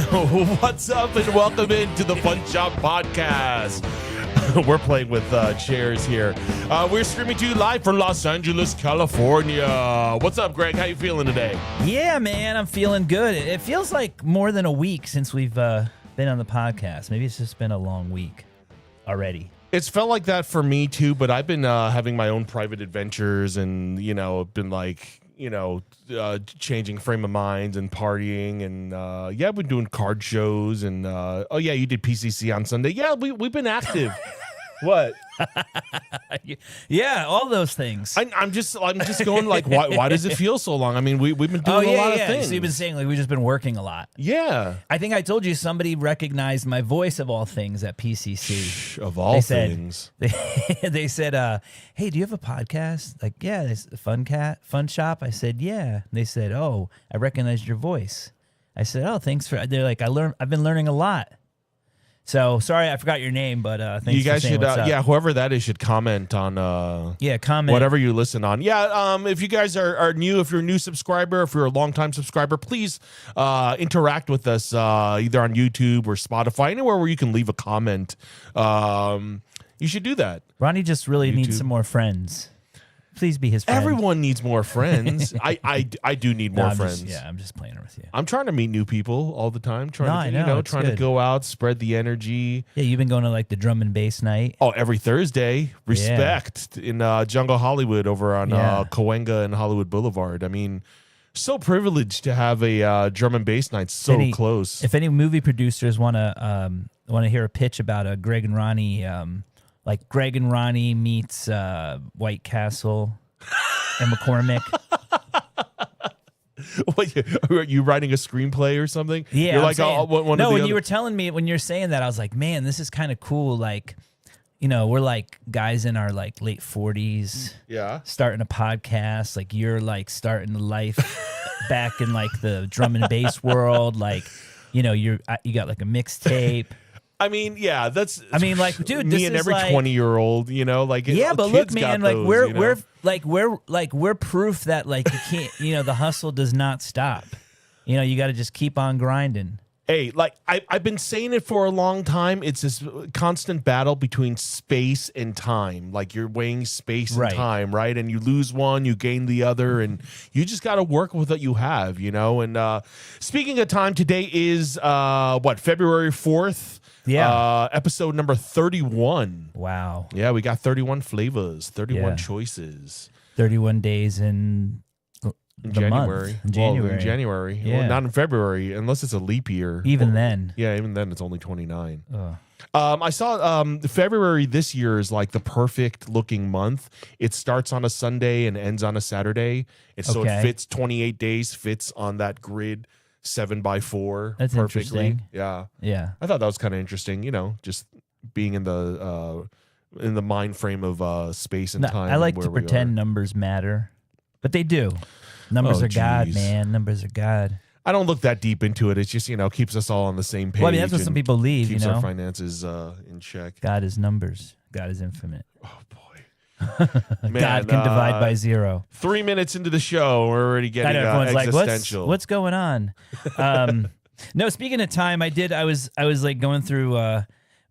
What's up, and welcome into the Funshop Podcast. We're playing with chairs here. We're streaming to you live from Los Angeles, California. What's up, Greg? How you feeling today? Yeah, man, I'm feeling good. It feels like more than a week since we've been on the podcast. Maybe it's just been a long week already. It's felt like that for me too, but I've been having my own private adventures, and been like, changing frame of minds and partying, and I've been doing card shows, and you did PCC on Sunday. Yeah, we've been active. What? Yeah, all those things. I'm just going like, why does it feel so long? I mean, we've been doing a lot of things. So you've been saying like we've just been working a lot. Yeah. I think I told you somebody recognized my voice of all things at PCC. Of all things. They said, hey, do you have a podcast? Like, yeah, it's Funshop. I said, yeah. They said, oh, I recognized your voice. I said, oh, thanks for. They're like, I've been learning a lot. So sorry, I forgot your name, but thanks. You guys for saying should, whoever that is should comment on, comment whatever you listen on. Yeah, if you guys are new, if you're a new subscriber, if you're a longtime subscriber, please interact with us either on YouTube or Spotify, anywhere where you can leave a comment. You should do that. Ronnie just really needs some more friends. Please be his friend. Everyone needs more friends. I do need more friends. I'm just playing with you. I'm trying to meet new people all the time. Trying to go out, spread the energy. Yeah, you've been going to like the drum and bass night. Oh, every Thursday. Respect in Jungle Hollywood over on Cahuenga and Hollywood Boulevard. I mean, so privileged to have a drum and bass night so close. If any movie producers want to hear a pitch about a Greg and Ronnie. Like Greg and Ronnie meets White Castle and McCormick. What, are you writing a screenplay or something? Yeah. You're like, when you were telling me, when you're saying that, I was like, man, this is kind of cool. Like, we're like guys in our like late 40s. Yeah. Starting a podcast. Like you're like starting life back in like the drum and bass world. Like, you got like a mixtape. I mean, yeah, that's. I mean, like, dude, me and every 20-year-old, like. Yeah, but look, man, like those, we're proof that like you can't, the hustle does not stop. You got to just keep on grinding. Hey, like I've been saying it for a long time. It's this constant battle between space and time. Like you're weighing space and time, right? And you lose one, you gain the other, and you just got to work with what you have, And speaking of time, today is February 4th. Yeah. Episode number 31. Wow. Yeah, we got 31 flavors, 31 choices. 31 days in January. In January. Well, in January. Yeah. Well, not in February, unless it's a leap year. Even then. Yeah, even then it's only 29. I saw February this year is like the perfect looking month. It starts on a Sunday and ends on a Saturday. So it fits 28 days, fits on that grid. 7x4. That's perfectly. Interesting. Yeah. I thought that was kind of interesting, just being in the mind frame of space and time. I like to pretend numbers matter, but they do. Numbers are God, man. Numbers are God. I don't look that deep into it. It's just, keeps us all on the same page. Well, I mean, that's what some people believe, keeps our finances in check. God is numbers. God is infinite. Oh, boy. Man, God can divide by 0. 3 minutes into the show, we're already getting existential. Like, what's going on? No, speaking of time, I was like going through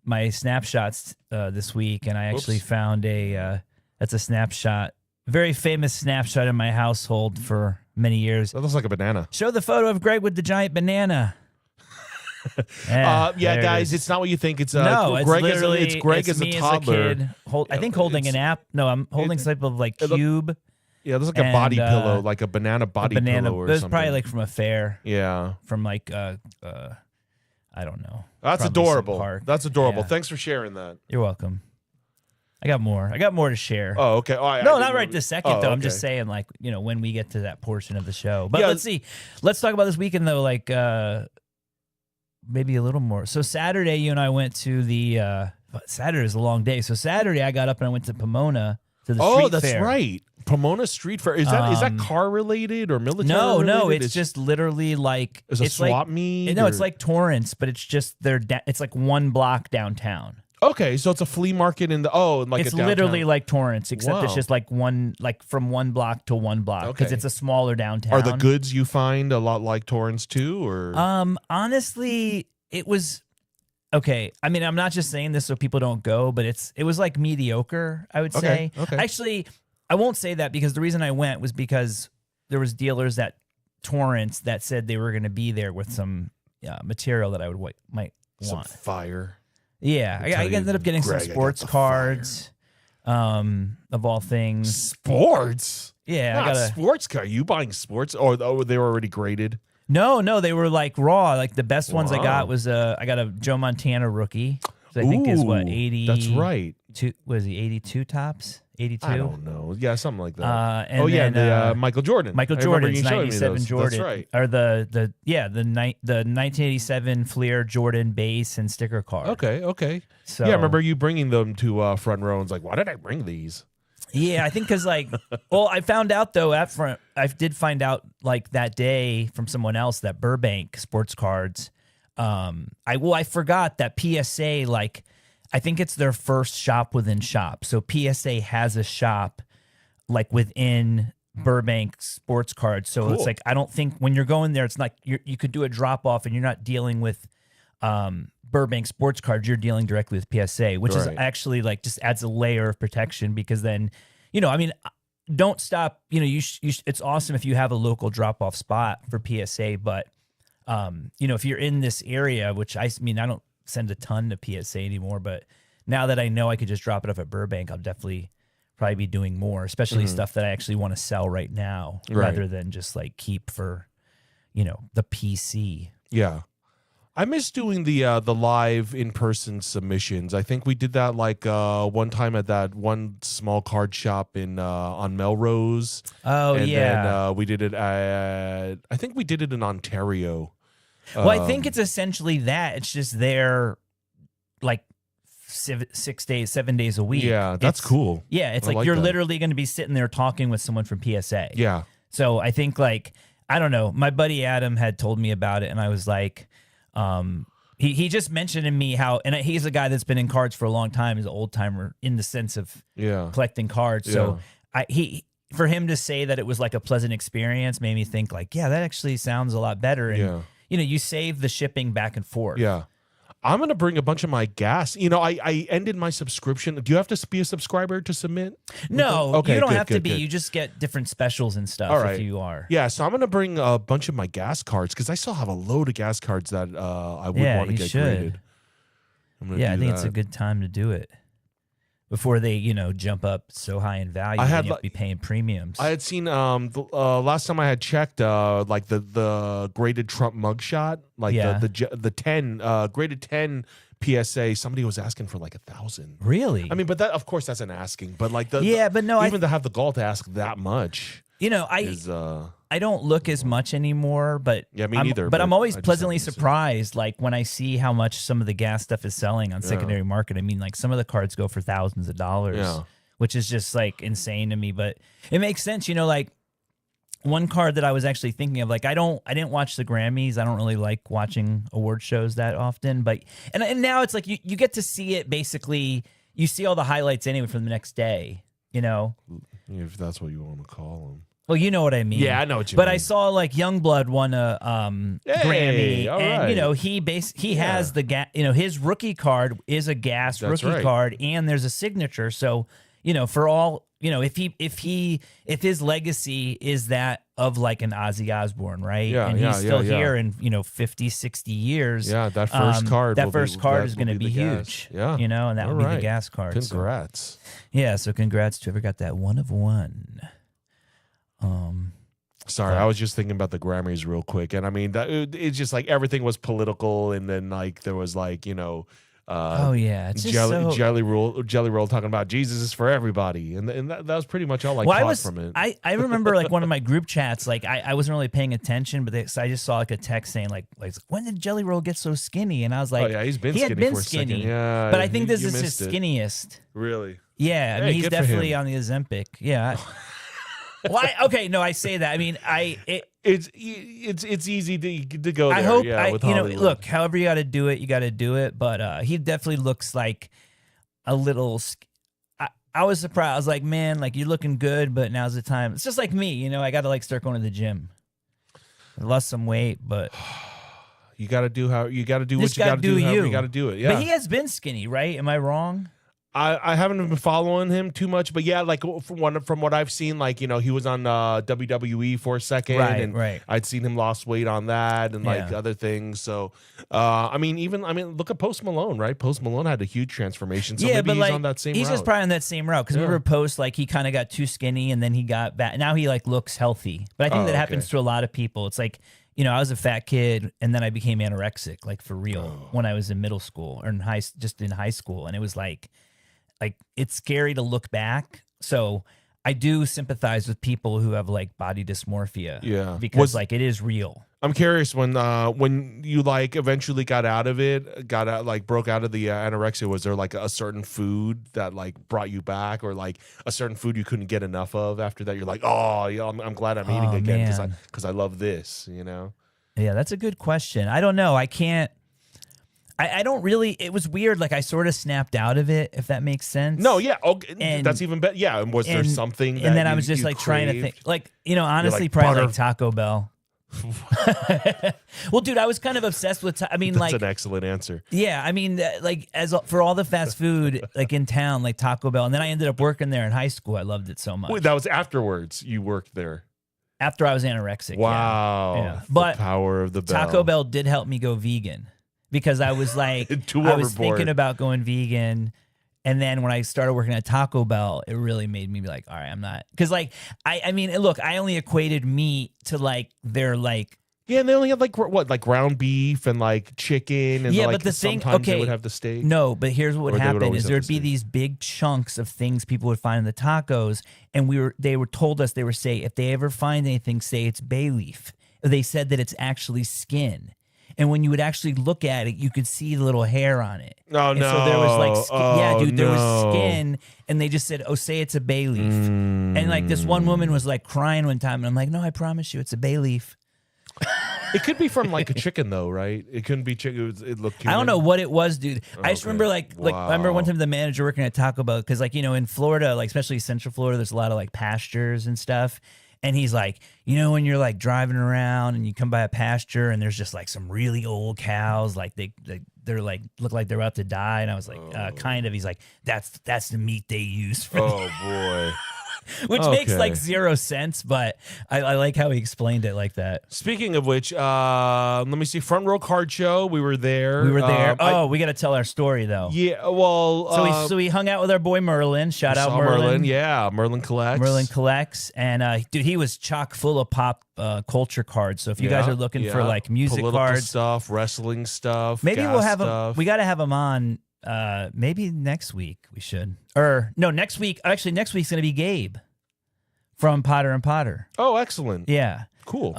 my snapshots this week, and I actually found that's a snapshot, very famous snapshot in my household for many years. That looks like a banana. Show the photo of Greg with the giant banana. Guys, it's not what you think. It's Greg. It's Greg as a toddler. As a kid, I think holding an app. No, I'm holding some type of like cube. Yeah, it looks like a body pillow, like a banana body pillow or something. It was probably like from a fair. Yeah, from like I don't know. That's adorable. That's adorable. Yeah. Thanks for sharing that. You're welcome. I got more to share. Oh, okay. No, not right this second, though. Okay. I'm just saying, like, when we get to that portion of the show. But let's see. Let's talk about this weekend, though, like, maybe a little more. So Saturday, you and I went to the, Saturday is a long day. So Saturday, I got up and I went to Pomona to the street fair. Oh, that's right. Pomona Street Fair. Is that car related or military related? No, it's just literally like it's a swap meet. No, it's like Torrance, but it's just it's like one block downtown. Okay, so it's a flea market in the it's literally like Torrance, except it's just like from one block to one block because it's a smaller downtown. Are the goods you find a lot like Torrance too, or honestly, it was okay. I mean, I'm not just saying this so people don't go, but it was like mediocre, I would say. Okay. Actually, I won't say that because the reason I went was because there was dealers at Torrance that said they were going to be there with some material that I might want. Some fire. Yeah, I ended up getting some sports cards, of all things. Sports? Yeah, I got a sports card. You buying sports? Or they were already graded? No, they were like raw. Like the best ones I got was I got a Joe Montana rookie. I think is what 80. That's right. Was he 82 tops? 82. I don't know. Yeah, something like that. And the Michael Jordan. Michael Jordan's 97 Jordan. That's right. Or the 1987 Fleer Jordan base and sticker card. Okay. So yeah, I remember you bringing them to front row and it's like, why did I bring these? Yeah, I think because I found out though I did find out like that day from someone else that Burbank sports cards. I forgot that PSA I think it's their first shop within shop. So PSA has a shop like within Burbank sports cards. So It's like I don't think when you're going there, it's like you could do a drop off and you're not dealing with Burbank sports cards. You're dealing directly with PSA, which is actually like just adds a layer of protection because then, I mean, don't stop. It's awesome if you have a local drop off spot for PSA, but if you're in this area, which I don't send a ton to PSA anymore, but now that I know I could just drop it off at Burbank, I'll definitely probably be doing more, especially stuff that I actually want to sell right now rather than just like keep for, the PC. Yeah. I miss doing the live in-person submissions. I think we did that one time at that one small card shop on Melrose. Oh, and yeah. Then we did it I think we did it in Ontario. Well, I think it's essentially that. It's just there like 7 days a week. Yeah, that's cool. Yeah, it's like you're literally going to be sitting there talking with someone from PSA. Yeah. So I think I don't know. My buddy Adam had told me about it, and I was like, he just mentioned to me how, and he's a guy that's been in cards for a long time. He's an old timer in the sense of collecting cards. So for him to say that it was like a pleasant experience made me think that actually sounds a lot better. And you save the shipping back and forth. Yeah. I'm going to bring a bunch of my gas. I ended my subscription. Do you have to be a subscriber to submit? No, you don't have to be. You just get different specials and stuff if you are. Yeah, so I'm going to bring a bunch of my gas cards because I still have a load of gas cards that I would want to get graded. I think it's a good time to do it. Before they, jump up so high in value, you have to be paying premiums. I had seen last time I had checked the graded Trump mugshot, the 10 graded 10 PSA. Somebody was asking for like 1,000. Really? I mean, but that of course that's an asking. But to have the gall to ask that much. I don't look as much anymore, but me neither. But I'm always pleasantly surprised, when I see how much some of the gas stuff is selling on secondary market. I mean, some of the cards go for thousands of dollars, which is just insane to me. But it makes sense, one card that I was actually thinking of, I didn't watch the Grammys. I don't really like watching award shows that often, but and now it's you get to see it basically. You see all the highlights anyway from the next day, If that's what you want to call them. Well, you know what I mean. Yeah, I know what you mean. But I saw Youngblood won a Grammy, and he has the his rookie card is a gas rookie card, and there's a signature. So for all if his legacy is that of an Ozzy Osbourne, right? Yeah, and he's still here in 50, 60 years. Yeah, that first card. That is going to be huge. Yeah, and that will be the gas card. Congrats. So congrats to whoever got that 1 of 1. Sorry, I was just thinking about the Grammys real quick, and I mean it's just everything was political, and then there was it's just Jelly Roll talking about Jesus is for everybody, and that was pretty much all I caught from it. I remember one of my group chats, I wasn't really paying attention, but I just saw a text saying when did Jelly Roll get so skinny? And I was like, he's been he skinny had been for skinny, a second. Yeah, but I think this is his skinniest. Really? Yeah, I mean he's definitely on the Ozempic. Yeah. Why? Okay, no, I say that. I mean, it's easy to go there. I hope with look, however you got to do it, you got to do it. But he definitely looks like a little. I was surprised. I was like, man, like you're looking good, but now's the time. It's just like me, you know. I got to like start going to the gym. I lost some weight, but you got to do what you got to do. However you got to do it. Yeah. But he has been skinny, right? Am I wrong? I haven't been following him too much, but yeah, like from what I've seen, like, you know, he was on WWE for a second, right. I'd seen him lost weight on that and like other things. So, I mean, look at Post Malone, right? Post Malone had a huge transformation. So maybe he's on that same route. He's just probably on that same route because remember Post, like he kind of got too skinny and then he got back. Now he like looks healthy, but I think that happens to a lot of people. It's like, you know, I was a fat kid and then I became anorexic, like for real, when I was in middle school or in high school, and it was like it's scary to look back. So I do sympathize with people who have like body dysmorphia. Yeah. Because like it is real. I'm curious when you like eventually got out of it, broke out of the anorexia, was there like a certain food that like brought you back, or like a certain food you couldn't get enough of after that? You're like, oh, yeah, I'm glad I'm eating again because I love this, you know? Yeah, that's a good question. I don't know. I can't. I don't really. It was weird. Like I sort of snapped out of it, if that makes sense. No, yeah, okay, that's even better. Yeah, and was there something? And then I was just like trying to think, like, you know, honestly, like, probably like Taco Bell. Well, dude, I was kind of obsessed with. That's an excellent answer. Yeah, I mean, like for all the fast food like in town, like Taco Bell, and then I ended up working there in high school. I loved it so much. Wait, that was afterwards. You worked there after I was anorexic. Wow, yeah. But the power of the bell. Taco Bell did help me go vegan. Because I was like, I was thinking about going vegan. And then when I started working at Taco Bell, it really made me be like, all right, I'm not. Because like, I mean, look, I only equated meat to like their like. Yeah, and they only have like what, like ground beef and like chicken. And but the thing, sometimes they would have the steak. No, but here's what would happen is there'd be these big chunks of things people would find in the tacos. And they were told us, they were say, if they ever find anything, say it's bay leaf. They said that it's actually skin. And when you would actually look at it, you could see the little hair on it. Oh, no. So there was like, there was skin. And they just said, oh, say it's a bay leaf. And like this one woman was like crying one time. And I'm like, no, I promise you, it's a bay leaf. It could be from like a chicken though, right? It couldn't be chicken. It looked human. I don't know what it was, dude. I just remember I remember one time the manager working at Taco Bell, because like, you know, in Florida, like especially Central Florida, there's a lot of like pastures and stuff. And he's like, you know, when you're like driving around and you come by a pasture and there's just like some really old cows, like they're like look like they're about to die. And I was like, kind of. He's like, that's the meat they use for. Oh boy. Which makes like zero sense, but I like how he explained it like that. Speaking of which, let me see. Front Row Card Show. We were there. We got to tell our story though. Yeah. Well, so we hung out with our boy Merlin. Shout out Merlin. Yeah, Merlin collects. Merlin collects, and dude, he was chock full of pop culture cards. So if you guys are looking for like music political cards, stuff, wrestling stuff, maybe we'll have him. We got to have him on. Maybe next week we should. Or no, next week. Actually, next week's gonna be Gabe from Potter and Potter. Oh, excellent. Yeah. Cool.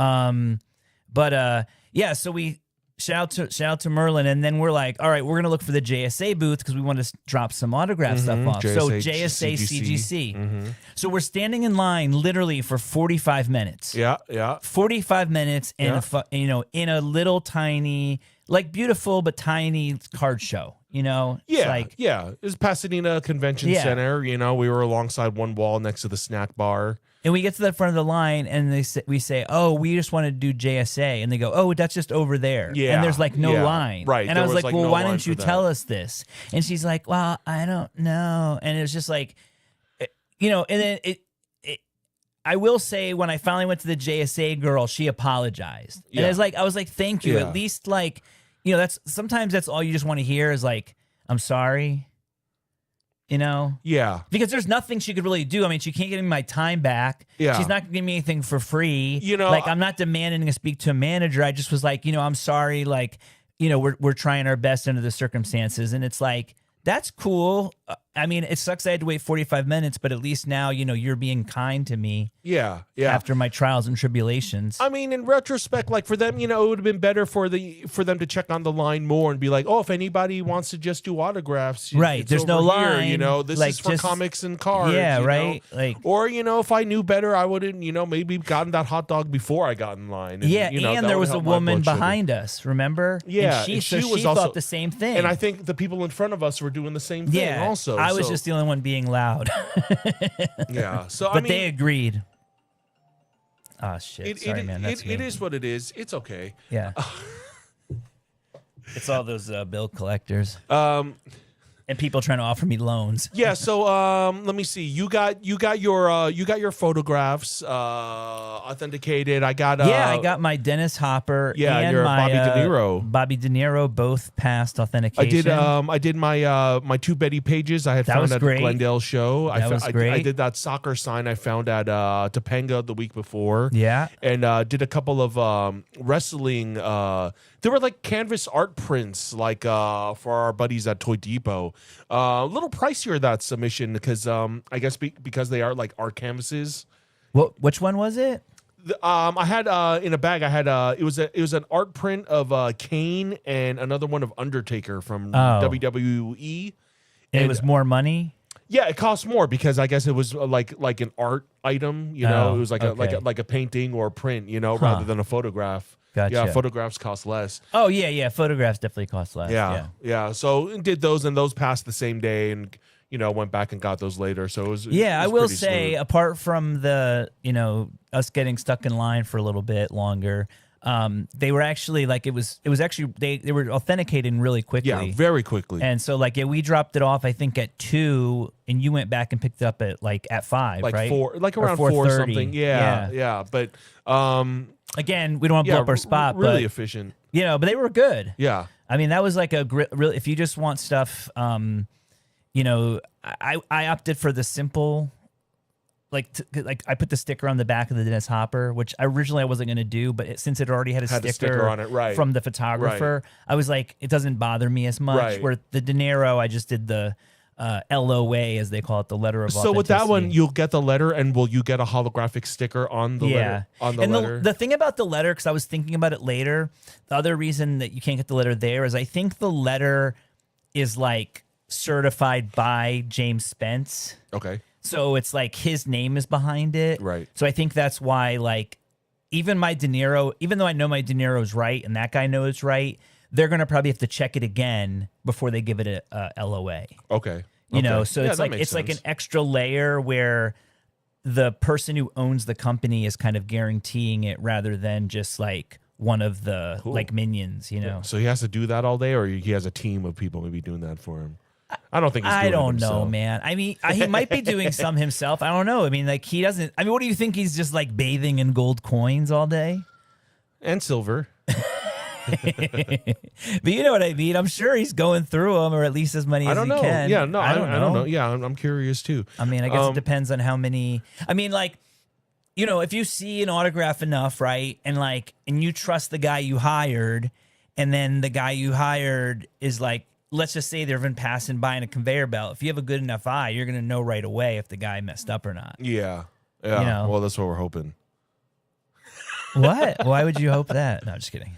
Yeah, so we shout out to Merlin, and then we're like, all right, we're gonna look for the JSA booth because we want to drop some autograph stuff off. JSA CGC. So we're standing in line literally for 45 minutes. Yeah. 45 minutes in in a little tiny, like beautiful but tiny card show. You know, it was Pasadena Convention Center. You know, we were alongside one wall next to the snack bar. And we get to the front of the line, and we say, oh, we just want to do JSA. And they go, oh, that's just over there. Yeah. And there's like no line. Right. And I was like, well, why didn't you tell us this? And she's like, well, I don't know. And it was just like, you know, and then I will say when I finally went to the JSA girl, she apologized. And I was like, thank you. At least like, you know, sometimes that's all you just want to hear is like, I'm sorry. You know? Yeah. Because there's nothing she could really do. I mean, she can't give me my time back. Yeah. She's not going to give me anything for free. You know, like I'm not demanding to speak to a manager. I just was like, you know, I'm sorry. Like, you know, we're trying our best under the circumstances. And it's like, that's cool. I mean, it sucks I had to wait 45 minutes, but at least now, you're being kind to me. Yeah. After my trials and tribulations. I mean, in retrospect, like for them, it would have been better for them to check on the line more and be like, oh, if anybody wants to just do autographs, right? There's no line. Here, this is for comics and cards. Yeah, right. Like, or if I knew better, I would have, maybe gotten that hot dog before I got in line. And, and there was a woman behind us. Remember? Yeah, and she thought the same thing. And I think the people in front of us were doing the same thing. Yeah, also. I was just the only one being loud. Yeah. So but they agreed. Oh shit! Sorry, man. That's me. It is what it is. It's okay. Yeah. It's all those bill collectors. And people trying to offer me loans. Yeah, so let me see. You got your photographs authenticated. I got my Dennis Hopper. Yeah, and your my, Bobby De Niro. Bobby De Niro both passed authentication. I did my two Betty Pages I had found at the Glendale show. That was great. I did that soccer sign I found at Topanga the week before. Yeah, and did a couple of wrestling. There were like canvas art prints, like for our buddies at Toy Depot. A little pricier that submission because I guess because they are like art canvases. Which one was it? I had in a bag. I had it was an art print of Kane and another one of Undertaker from WWE. And it was more money. Yeah, it cost more because I guess it was like an art item. It was like a painting or a print. Rather than a photograph. Gotcha. Yeah, photographs cost less. Oh yeah, photographs definitely cost less. Yeah. So did those, and those passed the same day, and went back and got those later. So it was. I will say, smooth. Apart from the us getting stuck in line for a little bit longer, they were actually it was actually they were authenticating really quickly. Yeah, very quickly. And so we dropped it off I think at 2, and you went back and picked it up at 5, right? 4, around 4 something. Yeah. But again, we don't want to blow up our spot. Really efficient. But they were good. Yeah. I mean, that was like really, if you just want stuff, I opted for the simple, I put the sticker on the back of the Dennis Hopper, which originally I wasn't going to do, but since it already had a sticker on it, from the photographer, I was like, it doesn't bother me as much. Right. Where the De Niro, I just did the LOA, as they call it, the letter of authenticity. So with that one, you'll get the letter, and will you get a holographic sticker on the letter? On the letter? The thing about the letter, because I was thinking about it later, the other reason that you can't get the letter there is I think the letter is certified by James Spence. Okay. So it's his name is behind it. Right. So I think that's why even my De Niro, even though I know my De Niro's right and that guy knows it's right, they're going to probably have to check it again before they give it a LOA. Okay. So it's like an extra layer where the person who owns the company is kind of guaranteeing it rather than just one of the minions, So he has to do that all day, or he has a team of people maybe doing that for him. I don't think he's doing I don't it know, man. I mean, he might be doing some himself. I don't know. I mean, he doesn't. I mean, what do you think? He's just bathing in gold coins all day and silver. But you know what I mean. I'm sure he's going through them, or at least as many as he can. Yeah, no, I don't know. Yeah, I'm curious too. I mean, I guess it depends on how many. I mean, if you see an autograph enough, right, and you trust the guy you hired, and then the guy you hired is let's just say they've been passing by in a conveyor belt. If you have a good enough eye, you're gonna know right away if the guy messed up or not. Yeah. Well, that's what we're hoping. What? Why would you hope that? No, just kidding.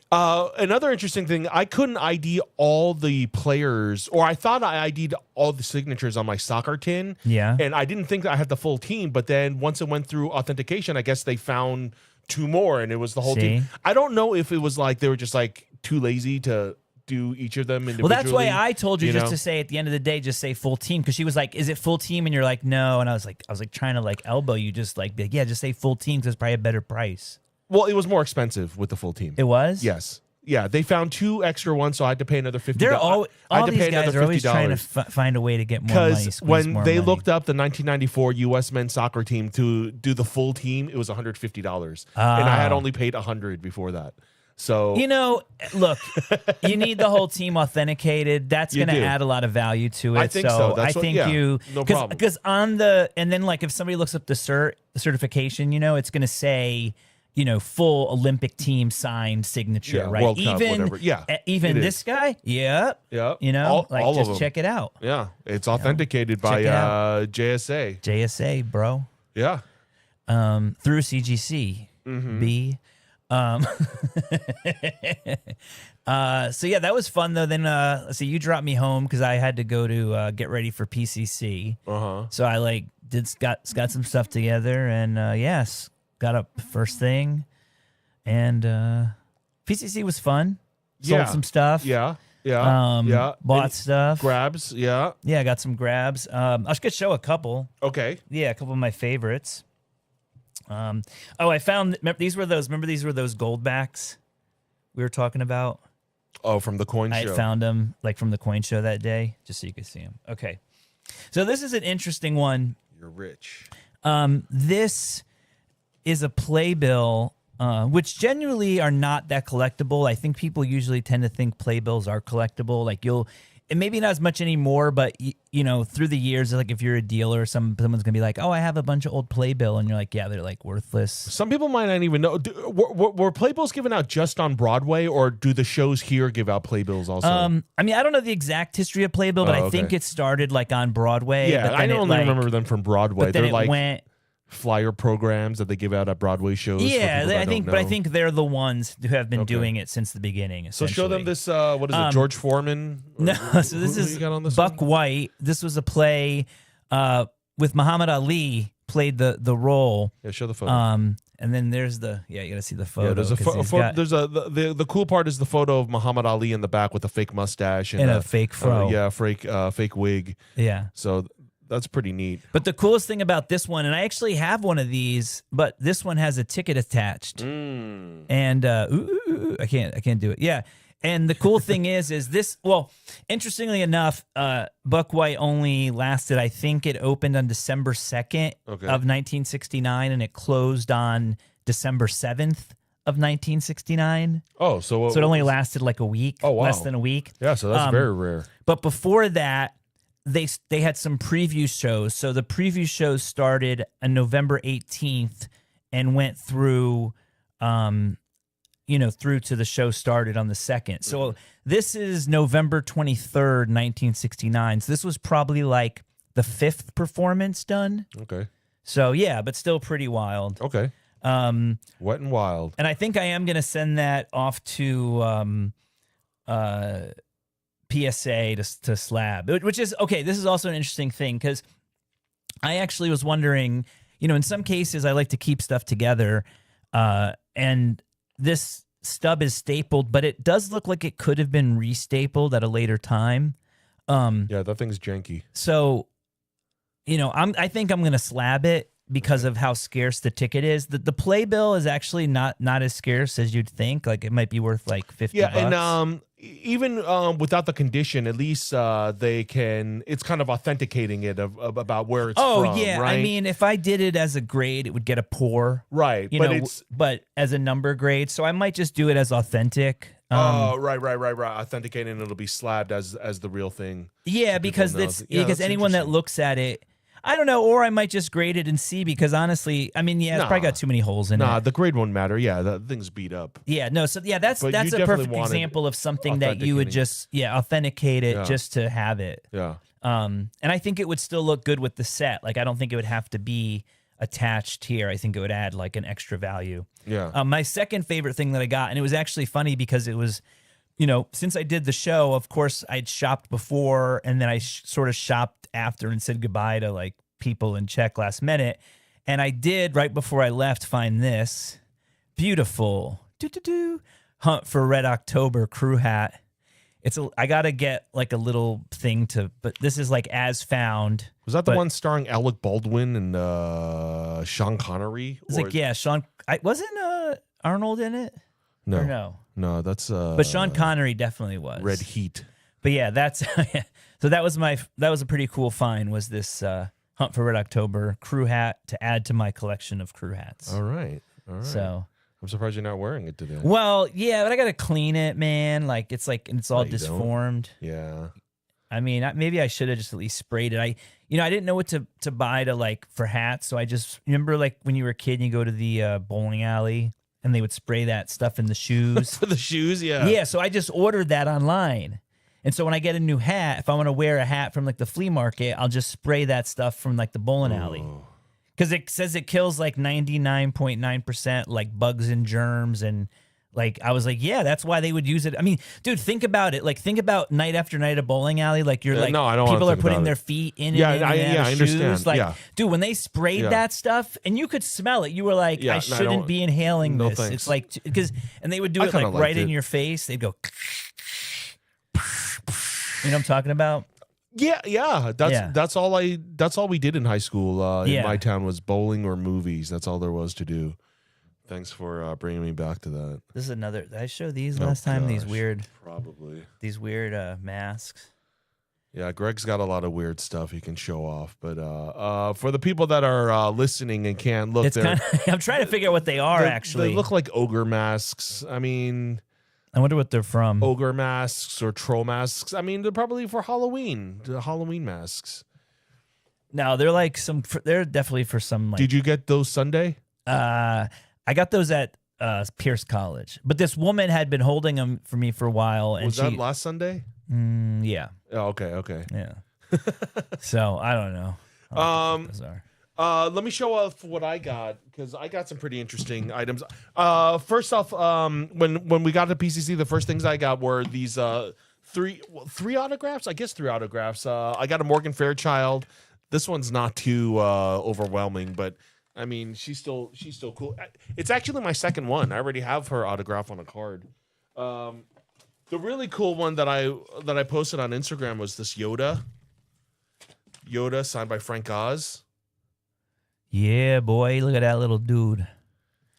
Another interesting thing, I couldn't ID all the players, or I thought I ID'd all the signatures on my soccer tin. Yeah. And I didn't think that I had the full team, but then once it went through authentication, I guess they found 2 more, and it was the whole team. I don't know if it was they were just too lazy to do each of them individually. Well, that's why I told you just to say at the end of the day, just say full team, because she was like, "Is it full team?" And you're like, "No," and I was trying to elbow you, just yeah, just say full team because it's probably a better price. Well, it was more expensive with the full team. It was? Yes. Yeah, they found 2 extra ones, so I had to pay another $50. All these guys are always trying to find a way to get more money. Because when they looked up the 1994 U.S. men's soccer team to do the full team, it was $150, and I had only paid $100 before that. So look, you need the whole team authenticated. That's going to add a lot of value to it. I think so. I think no problem. Because on if somebody looks up the certification, it's going to say, full Olympic team signed signature, right? World Cup, whatever. Yeah, even this guy, yep. All just of them. check it out. Yeah, it's authenticated by JSA. JSA, bro. Yeah, through CGC. B. So yeah, that was fun though. Then let's see, you dropped me home because I had to go to get ready for PCC. So I got some stuff together and yes, got up first thing, and PCC was fun. Sold some stuff. Bought stuff. Grabs. Yeah. I got some grabs. I could show a couple. Okay. Yeah, a couple of my favorites. I found these were those gold backs we were talking about. Oh, from the coin show. I found them from the coin show that day, just so you could see them. Okay. So this is an interesting one. You're rich. This is a playbill, which generally are not that collectible. I think people usually tend to think playbills are collectible. And maybe not as much anymore, but through the years, if you're a dealer, someone's gonna be like, "Oh, I have a bunch of old playbill," and you're like, "Yeah, they're worthless." Some people might not even know. Were playbills given out just on Broadway, or do the shows here give out playbills also? I don't know the exact history of playbill, but I think it started on Broadway. Yeah, I only remember them from Broadway. But then it went flyer programs that they give out at Broadway shows. Yeah, I think they're the ones who have been doing it since the beginning. So show them this. What is it? George Foreman? No, so this is Buck White. This was a play with Muhammad Ali played the role. Yeah, show the photo. And then there's you gotta see the photo. Yeah, there's the cool part is the photo of Muhammad Ali in the back with a fake mustache and a fake fro. Fake wig. Yeah. So that's pretty neat. But the coolest thing about this one, and I actually have one of these, but this one has a ticket attached. And I can't do it. Yeah. And the cool thing is this, well, interestingly enough, Buck White only lasted, I think it opened on December 2nd of 1969, and it closed on December 7th of 1969. Oh, so it only lasted a week. Oh, wow. Less than a week. Yeah, so that's very rare. But before that, they had some preview shows. So the preview shows started on November 18th and went through through to the show started on the 2nd. So this is November 23rd, 1969. So this was probably the 5th performance done. Okay. So yeah, but still pretty wild. Okay. Wet and wild. And I think I am going to send that off to PSA to Slab, which is okay. This is also an interesting thing because I actually was wondering, in some cases I like to keep stuff together, and this stub is stapled, but it does look like it could have been restapled at a later time. Yeah, that thing's janky. So, I think I'm gonna slab it because of how scarce the ticket is. The playbill is actually not as scarce as you'd think. It might be worth $50. Yeah, and even without the condition, at least they can. It's kind of authenticating it about where it's from. Oh yeah, right? I mean, if I did it as a grade, it would get a poor. Right, but as a number grade, so I might just do it as authentic. Right. Authenticating, it'll be slabbed as the real thing. Yeah, because because anyone that looks at it. I don't know, or I might just grade it and see because honestly, I mean, it's probably got too many holes in it. Nah, the grade won't matter. Yeah, the thing's beat up. Yeah, no, so yeah, that's a perfect example of something that you would just authenticate it just to have it. Yeah. And I think it would still look good with the set. I don't think it would have to be attached here. I think it would add an extra value. Yeah. My second favorite thing that I got, and it was actually funny because it was, since I did the show, of course I'd shopped before and then I sort of shopped after and said goodbye to people in Czech last minute. And I did right before I left find this beautiful Hunt for Red October crew hat. I got to get a little thing but this is as found. Was that the one starring Alec Baldwin and Sean Connery? It's Sean, wasn't Arnold in it? No. Or no. No, that's but Sean Connery definitely was. Red Heat. But yeah, that's so that was a pretty cool find was this Hunt for Red October crew hat to add to my collection of crew hats. All right. So I'm surprised you're not wearing it today. Well, yeah, but I gotta clean it, man. It's all disformed. Yeah. I mean, maybe I should have just at least sprayed it. I didn't know what to buy to for hats, so I just remember when you were a kid and you go to the bowling alley and they would spray that stuff in the shoes. For the shoes, yeah. Yeah, so I just ordered that online. And so when I get a new hat, if I want to wear a hat from like the flea market, I'll just spray that stuff from like the bowling alley. Because it says it kills like 99.9% like bugs and germs. And like, I was like, yeah, that's why they would use it. I mean, dude, think about it. Like, think about night after night at bowling alley. Like, you're like, no, I don't people are think putting about their it. feet in Yeah, and I understand. shoes. Like, Yeah. dude, when they sprayed that stuff and you could smell it, you were like, I shouldn't be inhaling No, this. thanks. It's like, because, and they would do I it like kinda right liked in it. your face. They'd go, you know what I'm talking about? Yeah. That's all we did in high school. In my town was bowling or movies. That's all there was to do. Thanks for bringing me back to that. This is another. Did I show these last time? These weird, probably. These weird masks. Yeah, Greg's got a lot of weird stuff he can show off. But for the people that are listening and can't look, It's kind of. I'm trying to figure out what they are actually. They look like ogre masks. I mean, I wonder what they're from. Ogre masks or troll masks. I mean, they're probably for Halloween. The Halloween masks. No, they're like some. They're definitely for some. Like, did you get those Sunday? I got those at Pierce College, but this woman had been holding them for me for a while. And was that last Sunday? Yeah. Oh, okay. Yeah. So I don't know. Those are. Let me show off what I got because I got some pretty interesting items. First off, when we got to PCC, the first things I got were these three autographs. I guess 3 autographs. I got a Morgan Fairchild. This one's not too overwhelming, but I mean, she's still cool. It's actually my second one. I already have her autograph on a card. The really cool one that I posted on Instagram was this Yoda signed by Frank Oz. Yeah, boy, look at that little dude.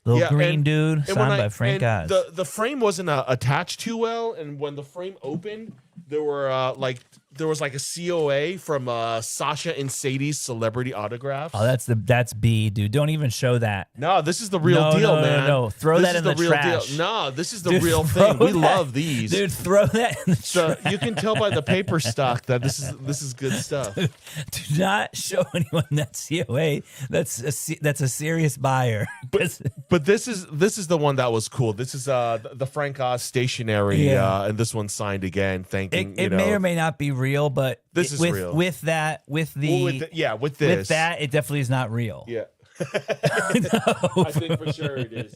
Green dude signed by Frank Oz. The frame wasn't attached too well, and when the frame opened, there was like a COA from Sasha and Sadie's celebrity autograph. Oh, that's B, dude. Don't even show that. No, this is the real deal, man. No. Throw that in the real trash. Deal. No, this is the real thing. We love these. Dude, throw that in the trash. You can tell by the paper stock that this is good stuff. Dude, do not show anyone that COA. That's a serious buyer. But this is the one that was cool. This is the Frank Oz stationery, and this one's signed again. Thanking it may or may not be real, but this is real. With this, with that, it definitely is not real. Yeah. I think for sure it is.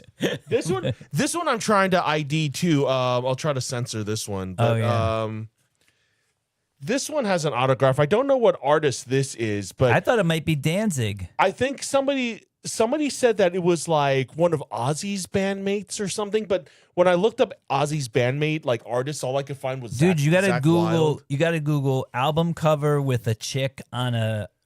This one I'm trying to ID too. I'll try to censor this one. But, this one has an autograph. I don't know what artist this is, but I thought it might be Danzig. I think somebody said that it was like one of Ozzy's bandmates or something, but when I looked up Ozzy's bandmate, like artists, all I could find was dude. You gotta Zach Google. Wild. You gotta Google album cover with a chick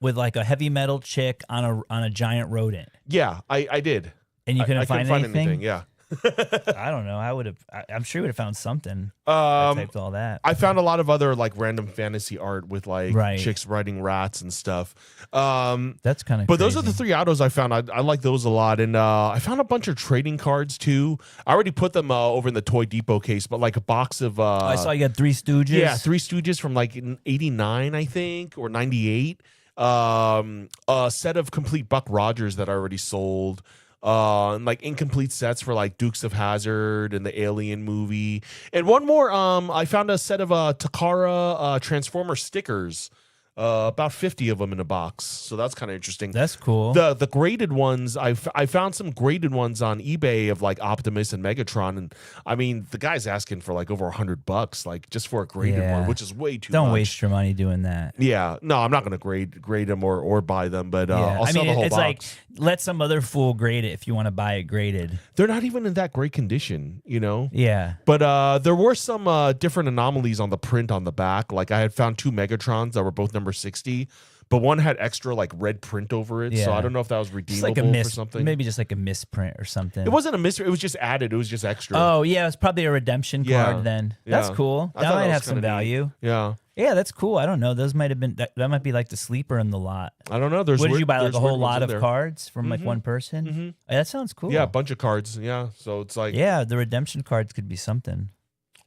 with like a heavy metal chick on a giant rodent. Yeah, I did. And you couldn't find anything. Yeah. I don't know. I'm sure you would have found something. I typed all that. I found a lot of other like random fantasy art with like chicks riding rats and stuff. That's kind of. But those are the 3 autos I found. I like those a lot, and I found a bunch of trading cards too. I already put them over in the Toy Depot case, but like a box of. I saw you got 3 Stooges. Yeah, 3 Stooges from like '89, I think, or '98. A set of complete Buck Rogers that I already sold. And like incomplete sets for like Dukes of Hazzard and the Alien movie, and one more. I found a set of Takara Transformer stickers, about 50 of them in a box. So that's kind of interesting. That's cool. The graded ones, I found some graded ones on eBay of like Optimus and Megatron, and I mean the guy's asking for like over $100, like just for a graded one, which is way too. Don't much. waste your money doing that. Yeah, no, I'm not gonna grade them or buy them, but I'll sell the whole box. Like let some other fool grade it if you want to buy it graded. They're not even in that great condition, you know? Yeah. But there were some different anomalies on the print on the back. Like I had found 2 Megatrons that were both number 60, but one had extra like red print over it. So I don't know if that was redeemable for something. Maybe just like a misprint or something. It wasn't a misprint. It was just added. It was just extra. Oh, yeah. It's probably a redemption card then. That's cool. That might have some value. Yeah. Yeah, that's cool. I don't know. Those might have been that might be like the sleeper in the lot. I don't know. What did you buy? Like a whole lot of cards from like one person? Mm-hmm. That sounds cool. Yeah, a bunch of cards. Yeah. So it's like the redemption cards could be something.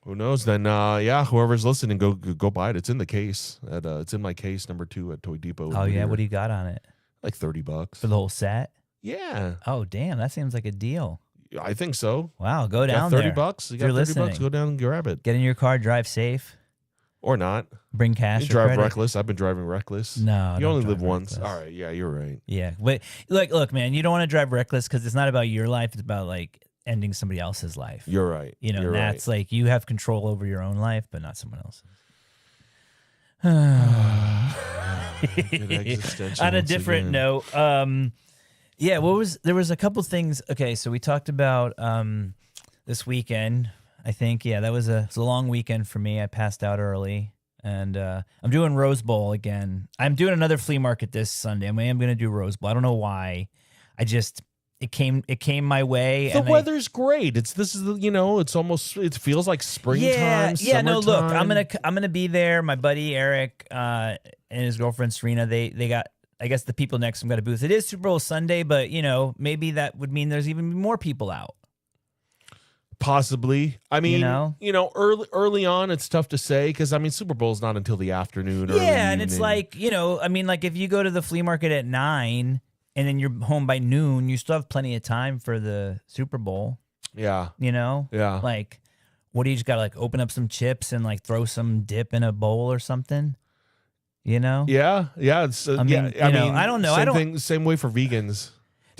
Who knows? Then whoever's listening, go buy it. It's in the case. It's in my case number 2 at Toy Depot. Oh yeah, what do you got on it? Like $30 for the whole set. Yeah. Oh damn, that seems like a deal. I think so. Wow, go down got there. $30. You got $30. Go down and grab it. Get in your car, drive safe. Or not. Bring cash. You drive reckless. I've been driving reckless. No, you only live once. Reckless. All right. Yeah, you're right. Yeah, but look, man, you don't want to drive reckless because it's not about your life. It's about like ending somebody else's life. You're right. You know, you're that's right. like you have control over your own life, but not someone else's. On a different note, yeah, there was a couple things. Okay, so we talked about this weekend. I think, yeah, it was a long weekend for me. I passed out early, and I'm doing Rose Bowl again. I'm doing another flea market this Sunday. I am going to do Rose Bowl. I don't know why. It came my way. The weather's great. It feels like springtime. Yeah. No, look, I'm gonna be there. My buddy Eric and his girlfriend Serena. They got. I guess the people next to him got a booth. It is Super Bowl Sunday, but maybe that would mean there's even more people out. Possibly. I mean, early on, it's tough to say because Super Bowl's not until the afternoon. Yeah, and it's like like if you go to the flea market at 9 and then you're home by noon, you still have plenty of time for the Super Bowl. Yeah. Yeah. Like, what do you just gotta like open up some chips and like throw some dip in a bowl or something? Yeah. It's, I don't know. Same way for vegans.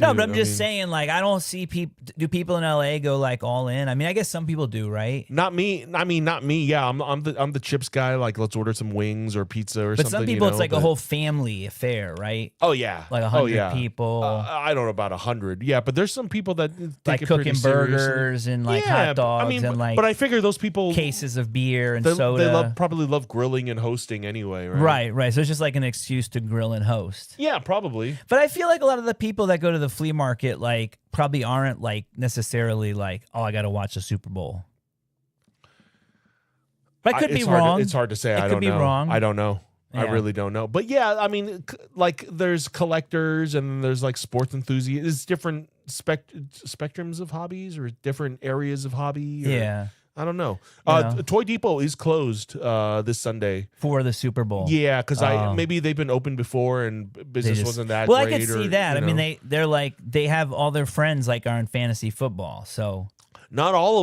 No, but I'm just saying, like, I don't see people. Do people in LA go like all in? I mean, I guess some people do, right? Not me. Not me. Yeah, I'm the chips guy. Like, let's order some wings or pizza or something. But some people, it's like a whole family affair, right? Oh yeah, like 100 people. I don't know about 100. Yeah, but there's some people that like cooking burgers and like hot dogs and like. But I figure those people cases of beer and soda. They probably love grilling and hosting anyway, right? Right. So it's just like an excuse to grill and host. Yeah, probably. But I feel like a lot of the people that go to the flea market like probably aren't like necessarily like, oh, I got to watch the Super Bowl. But I could be wrong. It's hard to say. I don't know. Could be wrong. I don't know. Yeah. I really don't know. But yeah, I mean, like there's collectors and there's like sports enthusiasts. There's different spectrums of hobbies or different areas of hobby. Yeah. I don't know. Toy Depot is closed this Sunday for the Super Bowl. Yeah, because maybe they've been open before and business wasn't that great. Well, I could see that. I mean, they're like they have all their friends like are in fantasy football. So not all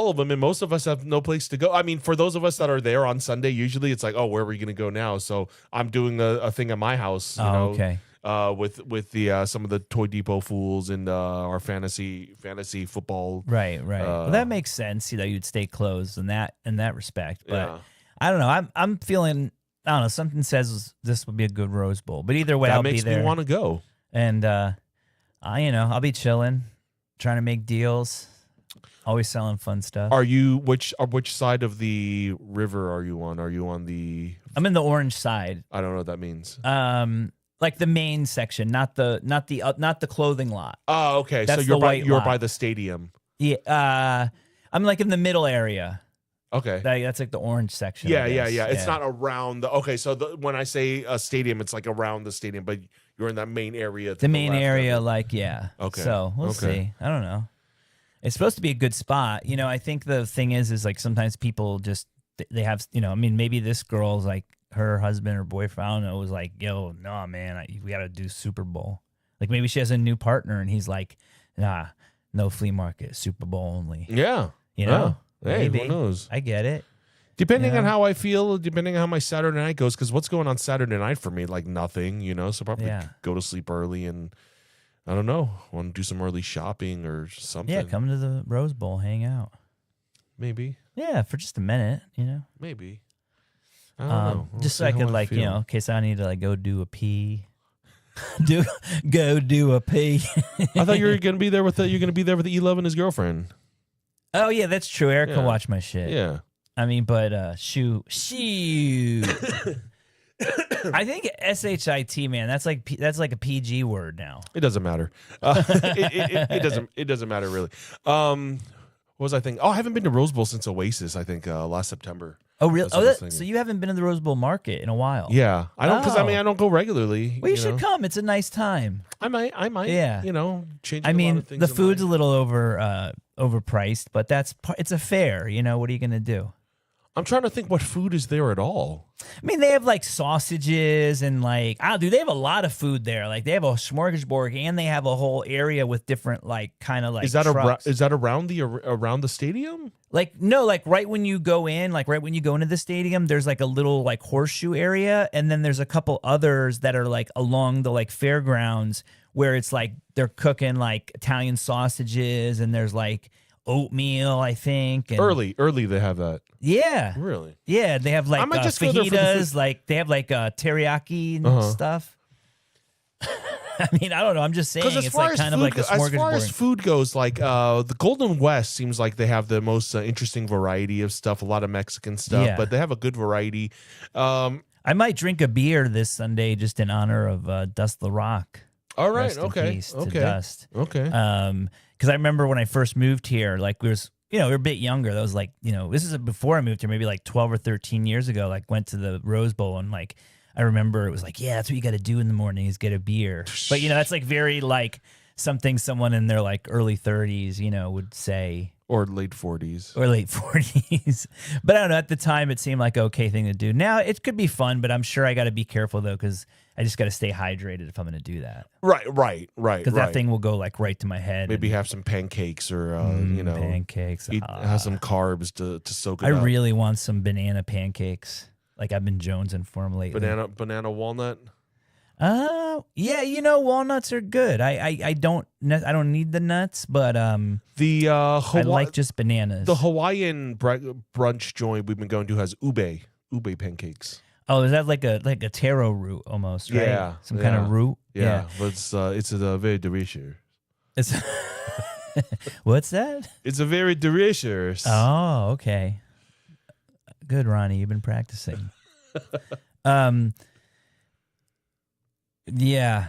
of them, and most of us have no place to go. I mean, for those of us that are there on Sunday, usually it's like, oh, where are we going to go now? So I'm doing a thing at my house. Okay. With the some of the Toy Depot fools and our fantasy football. Right. Well, that makes sense. You'd stay closed in that respect. But I don't know. I'm feeling. I don't know. Something says this would be a good Rose Bowl. But either way, I'll be there. That makes me want to go. And I'll be chilling, trying to make deals. Always selling fun stuff. Are you which side of the river are you on? Are you on the? I'm in the orange side. I don't know what that means. Like the main section, not the clothing lot. Oh, okay. That's so you're by the stadium. Yeah. I'm like in the middle area. Okay. That's like the orange section. Yeah. It's not around the. Okay, so when I say a stadium, it's like around the stadium, but you're in that main area. The main area, like yeah. Okay. So we'll see. I don't know. It's supposed to be a good spot. I think the thing is like sometimes people just they have maybe this girl's like. Her husband or boyfriend, I don't know, was like, yo, nah, man, we got to do Super Bowl. Like maybe she has a new partner and he's like, nah, no flea market, Super Bowl only. Yeah. Hey, maybe. Who knows? I get it. Depending on how I feel, depending on how my Saturday night goes, because what's going on Saturday night for me? Like nothing, so probably go to sleep early and I don't know, want to do some early shopping or something. Yeah, come to the Rose Bowl, hang out. Maybe. Yeah, for just a minute, Maybe. I don't know. Just so I could in case I need to like go do a pee. Go do a pee. I thought you were gonna be there with E-Love and his girlfriend. Oh yeah, that's true. Eric can watch my shit. Yeah. I mean, but shoot. I think SHIT, man. That's like a PG word now. It doesn't matter. It doesn't matter really. What was I thinking? Oh, I haven't been to Rose Bowl since Oasis. I think last September. Oh really? So you haven't been to the Rose Bowl market in a while? Yeah, I don't because I don't go regularly. Well, you should come. It's a nice time. I might. Yeah. Changing. I mean, a lot of things the food's a little overpriced, but it's a fair. What are you gonna do? I'm trying to think what food is there at all. I mean, they have like sausages and like, they have a lot of food there. Like they have a smorgasbord and they have a whole area with different like kind of like is that trucks. Is that around the stadium? Like no, like right when you go into the stadium, there's like a little like horseshoe area, and then there's a couple others that are like along the like fairgrounds where it's like they're cooking like Italian sausages and there's like oatmeal, I think. And early they have that. Yeah. Really? Yeah, they have like fajitas, like they have like teriyaki and stuff. I mean, I don't know. I'm just saying it's like kind of like a smorgasbord. As far as food goes, like the Golden West seems like they have the most interesting variety of stuff, a lot of Mexican stuff, but they have a good variety. I might drink a beer this Sunday just in honor of Dust the Rock. All right. Rest in peace to Dust. Okay. Because I remember when I first moved here, like we were a bit younger. That was like, this is before I moved here, maybe like 12 or 13 years ago. Like went to the Rose Bowl and like I remember it was like, yeah, that's what you got to do in the morning is get a beer. But that's like very like something someone in their like early 30s, would say. Or late 40s. But I don't know. At the time, it seemed like an okay thing to do. Now, it could be fun, but I'm sure I got to be careful, though, because I just got to stay hydrated if I'm going to do that. Right. Because that thing will go like right to my head. Maybe have some pancakes or, pancakes. Have some carbs to soak it up. I really want some banana pancakes. Like I've been jonesing for them lately. Banana walnut? Yeah, walnuts are good. I don't need the nuts, but I like just bananas. The Hawaiian brunch joint we've been going to has ube pancakes. Oh, is that like a taro root almost, right? Yeah. Some kind of root? Yeah. But it's very delicious. It's What's that? It's a very delicious. Oh, okay. Good, Ronnie. You've been practicing. Yeah.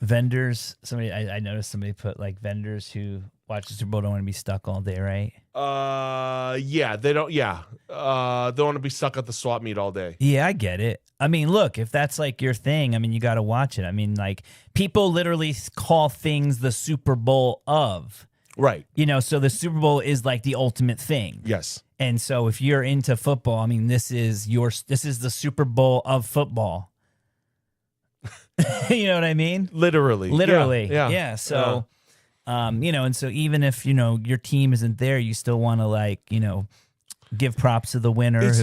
Vendors. I noticed somebody put like vendors who watch the Super Bowl don't want to be stuck all day, right? Yeah, they don't. Yeah, they don't want to be stuck at the swap meet all day. Yeah, I get it. I mean, look, if that's like your thing, I mean, you got to watch it. I mean, like people literally call things the Super Bowl of. Right. So the Super Bowl is like the ultimate thing. Yes. And so if you're into football, I mean, this is the Super Bowl of football. You know what I mean? Literally. Yeah. So, and so even if, your team isn't there, you still want to like, give props to the winner went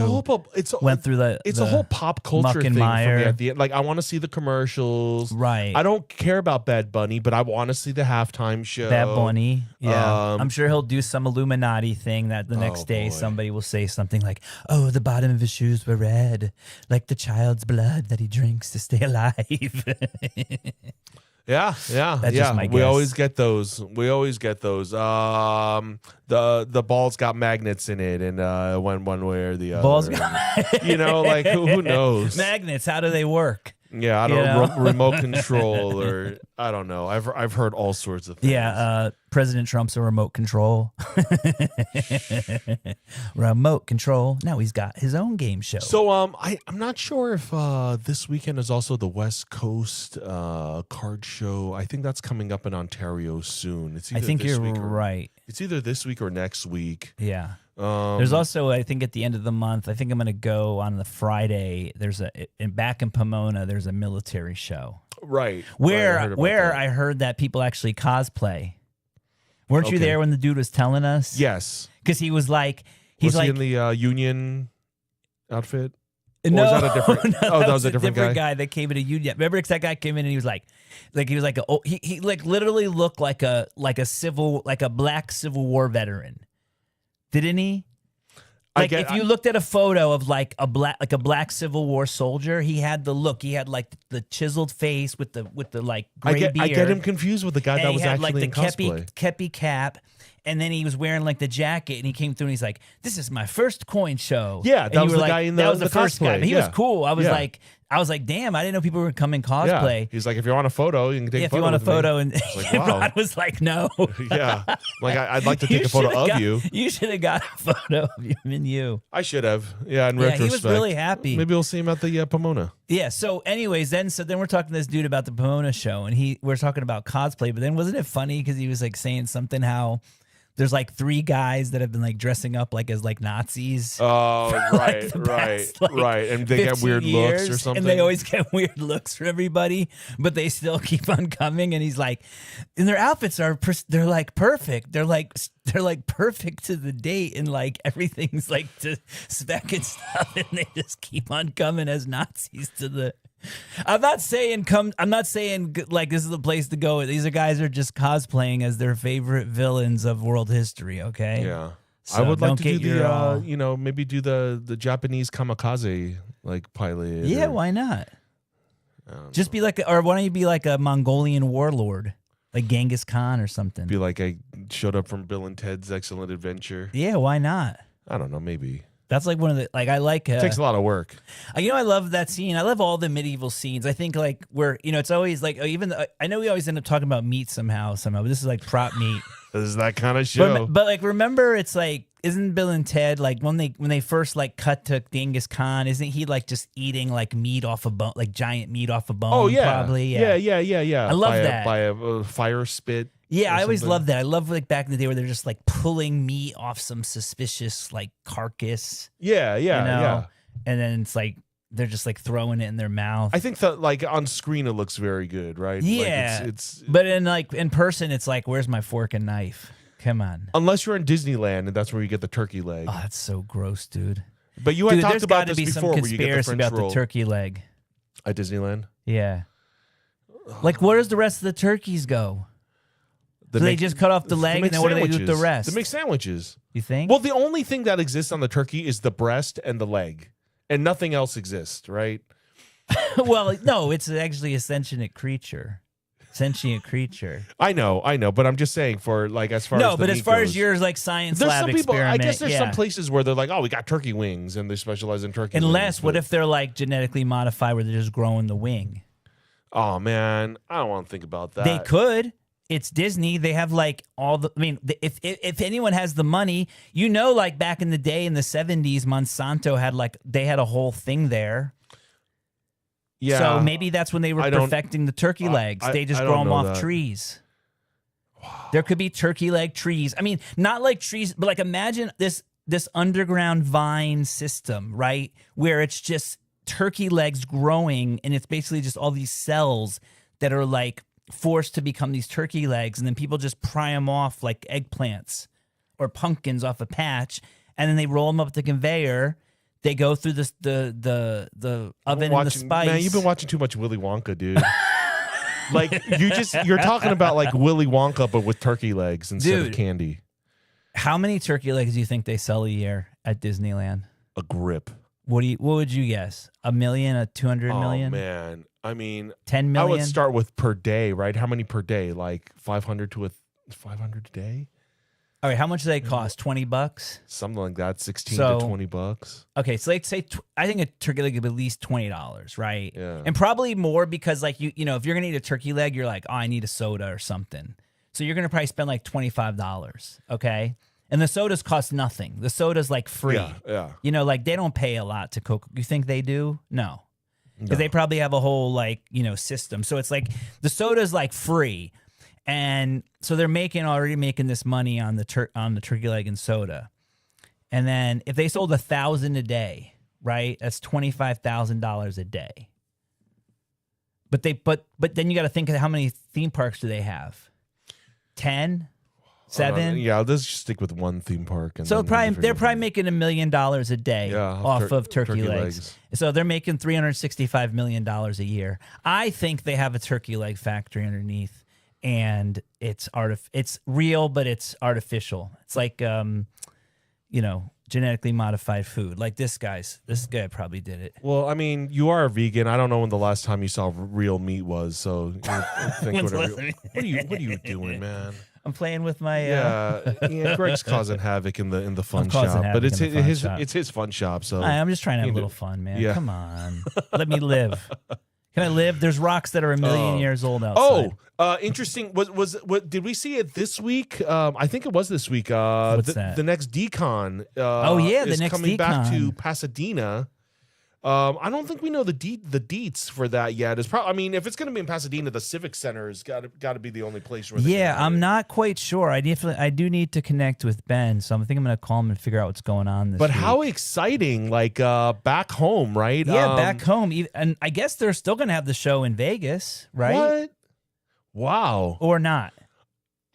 through it's a whole pop culture thing for me at the end. Like, I want to see the commercials. Right. I don't care about Bad Bunny, but I want to see the halftime show. Bad Bunny. Yeah. I'm sure he'll do some Illuminati thing that the next day somebody will say something like, oh, the bottom of his shoes were red, like the child's blood that he drinks to stay alive. Yeah. That's just my guess. We always get those. The ball's got magnets in it, and one way or the other. Balls like who knows? Magnets. How do they work? Yeah, I don't know. Remote control, or I don't know. I've heard all sorts of things. Yeah, President Trump's a remote control. Remote control. Now he's got his own game show. So I'm not sure if this weekend is also the West Coast card show. I think that's coming up in Ontario soon. I think you're right. It's either this week or next week. Yeah. There's also, I think at the end of the month, I think I'm going to go on the Friday. Back in Pomona, there's a military show. Right. Where I heard that people actually cosplay. Weren't you there when the dude was telling us? Yes. Because he was like, was he in the Union outfit? No, or was that a different? No, that was a different guy that came in a Union. Remember, that guy came in and he was like he literally looked like a black Civil War veteran. Didn't he? Like if you looked at a photo of like a black Civil War soldier, he had the look. He had like the chiseled face with the like gray beard. I get him confused with the guy that was actually in cosplay. Kepi cap. And then he was wearing like the jacket, and he came through and he's like, "This is my first coin show." Yeah, that was the guy in the that was the first cosplay. guy. But he was cool. I was like, "Damn, I didn't know people were coming cosplay." Yeah. He's like, "If you want a photo, you can take a photo." If you want a photo, me. And like, wow. Rod was like, "No." Yeah, like I'd like to take a photo of you. You should have got a photo of him and you. I should have. Yeah, in retrospect, he was really happy. Maybe we'll see him at the Pomona. Yeah. So, anyways, then we're talking to this dude about the Pomona show, and we're talking about cosplay. But then wasn't it funny because he was like saying something how There's like 3 guys that have been like dressing up like as like Nazis. Oh, right, like past, like, right. And they get weird looks or something. And they always get weird looks from everybody, but they still keep on coming. And he's like, and their outfits are, they're like perfect. They're like perfect to the date. And like everything's like to spec and stuff. And they just keep on coming as Nazis to the... I'm not saying like this is the place to go. These guys are just cosplaying as their favorite villains of world history. Okay. Yeah. So I would like to do the maybe do the Japanese kamikaze like pilot. Yeah, why not? Just be like, or why don't you be like a Mongolian warlord, like Genghis Khan or something? Be like I showed up from Bill and Ted's Excellent Adventure. Yeah, why not? I don't know, maybe. That's like one of the, like, I like... it takes a lot of work. I love that scene. I love all the medieval scenes. I think, like, where, it's always, like, even... I know we always end up talking about meat somehow, but this is, like, prop meat. This is that kind of show. But like, remember, it's, like, isn't Bill and Ted, like, when they first, like, cut to Genghis Khan, isn't he, like, just eating, like, meat off a bone, like, giant meat off a bone? Oh, yeah. Probably, Yeah. I love that. By a fire spit. Yeah, I always loved that. I love like back in the day where they're just like pulling meat off some suspicious like carcass. Yeah. And then it's like they're just like throwing it in their mouth. I think that like on screen it looks very good, right? Yeah, like it's but in person it's like, where's my fork and knife? Come on. Unless you're in Disneyland and that's where you get the turkey leg. Oh, that's so gross, dude. But you had talked about this before. There's got to be some conspiracy about the turkey leg at Disneyland. Yeah. Like, where does the rest of the turkeys go? So they just cut off the leg, and then what do they do with the rest? They make sandwiches. You think? Well, the only thing that exists on the turkey is the breast and the leg, and nothing else exists, right? Well, no, it's actually a sentient creature. I know, but I'm just saying for like as far as but as far as yours, like science there's lab some people. experiment, I guess there's some places where they're like, oh, we got turkey wings, and they specialize in turkey. Unless, what if they're like genetically modified, where they're just growing the wing? Oh man, I don't want to think about that. They could. It's Disney. They have like all the. I mean, if anyone has the money, like back in the day in the 70s, Monsanto had they had a whole thing there. Yeah. So maybe that's when they were perfecting the turkey legs. They just grow them off trees. Wow. There could be turkey leg trees. I mean, not like trees, but like imagine this underground vine system, right? Where it's just turkey legs growing, and it's basically just all these cells that are like forced to become these turkey legs, and then people just pry them off like eggplants or pumpkins off a patch, and then they roll them up the conveyor. They go through the oven and the spice. Man, you've been watching too much Willy Wonka, dude. Like you're talking about like Willy Wonka, but with turkey legs instead of candy. How many turkey legs do you think they sell a year at Disneyland? A grip. What would you guess? 1 million, a 200 million? Oh man, I mean, 10 million. I would start with per day, right? How many per day? Like 500 to 500 a day. All right, how much do they cost? $20? Something like that, 16 to $20. Okay, so let's say I think a turkey leg would be at least $20, right? Yeah. And probably more because like you know, if you're gonna eat a turkey leg, you're like, oh, I need a soda or something. So you're gonna probably spend like $25, okay? And the sodas cost nothing. The soda's like free. Yeah. You know, like they don't pay a lot to Coke. You think they do? No. Because they probably have a whole like, system. So it's like the soda's like free. And so they're already making this money on the turkey leg and soda. And then if they sold 1,000 a day, right? That's $25,000 a day. But then you got to think of how many theme parks do they have? 10? 7? Yeah, let's just stick with one theme park. And so they're probably making $1 million a day off of turkey legs. So they're making $365 million a year. I think they have a turkey leg factory underneath, and it's real, but it's artificial. It's like genetically modified food. Like this guy probably did it. Well, I mean, you are a vegan. I don't know when the last time you saw real meat was. So think whatever. What are you doing, man? I'm playing with my Greg's causing havoc in the fun shop, but it's his fun shop. So I'm just trying to have a little fun, man. Yeah. Come on, let me live. Can I live? There's rocks that are 1 million years old outside. Interesting. What did we see it this week? I think it was this week. What's that? The next decon. The is next coming back decon. to Pasadena. I don't think we know the deets for that yet. It's probably. I mean, if it's going to be in Pasadena, the Civic Center has got to be the only place where. I'm not quite sure. I do need to connect with Ben, so I think I'm going to call him and figure out what's going on this week. How exciting! Like back home, right? Yeah, back home, and I guess they're still going to have the show in Vegas, right? What? Wow. Or not?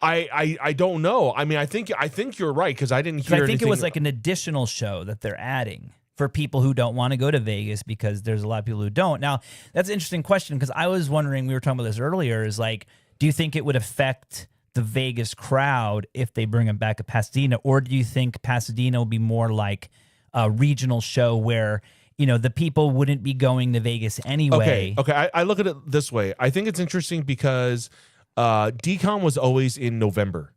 I don't know. I mean, I think you're right because I didn't hear. I think it was like an additional show that they're adding for people who don't want to go to Vegas because there's a lot of people who don't. Now, that's an interesting question because I was wondering, we were talking about this earlier, is like, do you think it would affect the Vegas crowd if they bring them back to Pasadena, or do you think Pasadena will be more like a regional show where, you know, the people wouldn't be going to Vegas anyway? Okay. I look at it this way. I think it's interesting because DCon was always in November.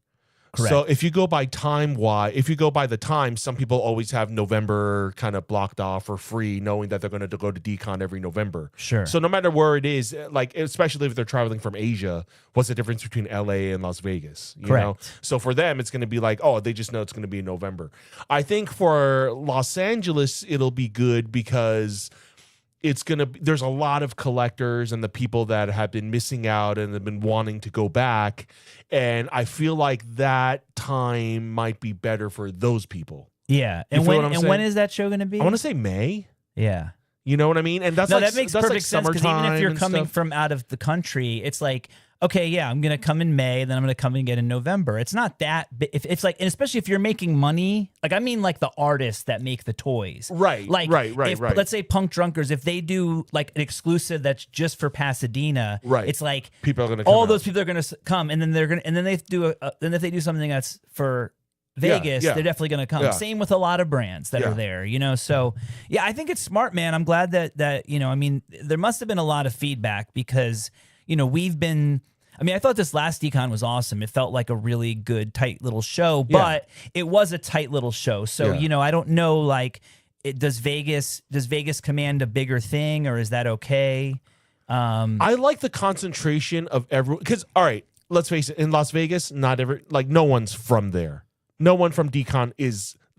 Correct. So if you go by the time, some people always have November kind of blocked off or free, knowing that they're going to go to DCon every November. Sure. So no matter where it is, like especially if they're traveling from Asia, what's the difference between LA and Las Vegas? You know? So for them, it's going to be like, oh, they just know it's going to be in November. I think for Los Angeles, it'll be good because there's a lot of collectors and the people that have been missing out and have been wanting to go back. And I feel like that time might be better for those people. Yeah. And when is that show going to be? I want to say May. Yeah. You know what I mean? And that makes perfect sense because even if you're coming from out of the country, it's like, okay, yeah, I'm going to come in May, then I'm going to come again in November. It's not that, if it's like, and especially if you're making money, like I mean like the artists that make the toys. Right, like, right. Let's say Punk Drunkers, if they do like an exclusive that's just for Pasadena, right. It's like people are going to come all those people are going to come, and then then if they do something that's for Vegas, they're definitely going to come. Same with a lot of brands that are there, you know? So yeah, I think it's smart, man. I'm glad that, you know, I mean, there must have been a lot of feedback because, you know, I thought this last Decon was awesome. It felt like a really good, tight little show, but it was a tight little show. So, you know, I don't know, like, does Vegas command a bigger thing, or is that okay? I like the concentration of everyone because, all right, let's face it, in Las Vegas, no one's from there. No one from Decon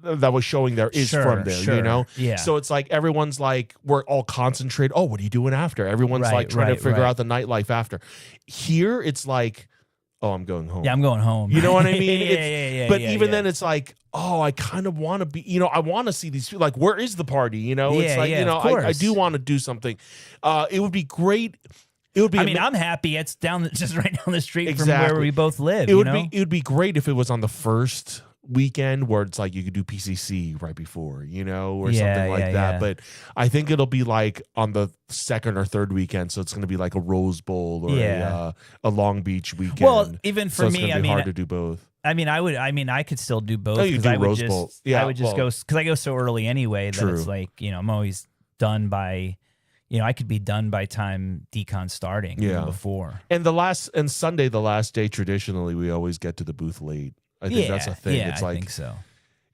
that was showing there is from there, you know? Yeah. So it's like everyone's like, we're all concentrated. Oh, what are you doing after? Everyone's like trying to figure out the nightlife after. Here, it's like, oh, I'm going home. Yeah, I'm going home. You know what I mean? But even then, it's like, oh, I kind of want to be, you know, I want to see these people. Like, where is the party? You know, it's like, you know, I do want to do something. It would be great. It would be. I'm happy. It's just right down the street from where we both live. It would be great if it was on the first weekend where it's like you could do PCC right before, you know, or something like that. Yeah. But I think it'll be like on the second or third weekend, so it's going to be like a Rose Bowl or a Long Beach weekend. Well, even for me, it's hard to do both. I could still do both. You do Rose Bowl. Yeah, I would just go because I go so early anyway that it's like, you know, I'm always done by. You know, I could be done by time Decon starting before. And Sunday, the last day, traditionally, we always get to the booth late. I think that's a thing. Yeah, it's like, I think so.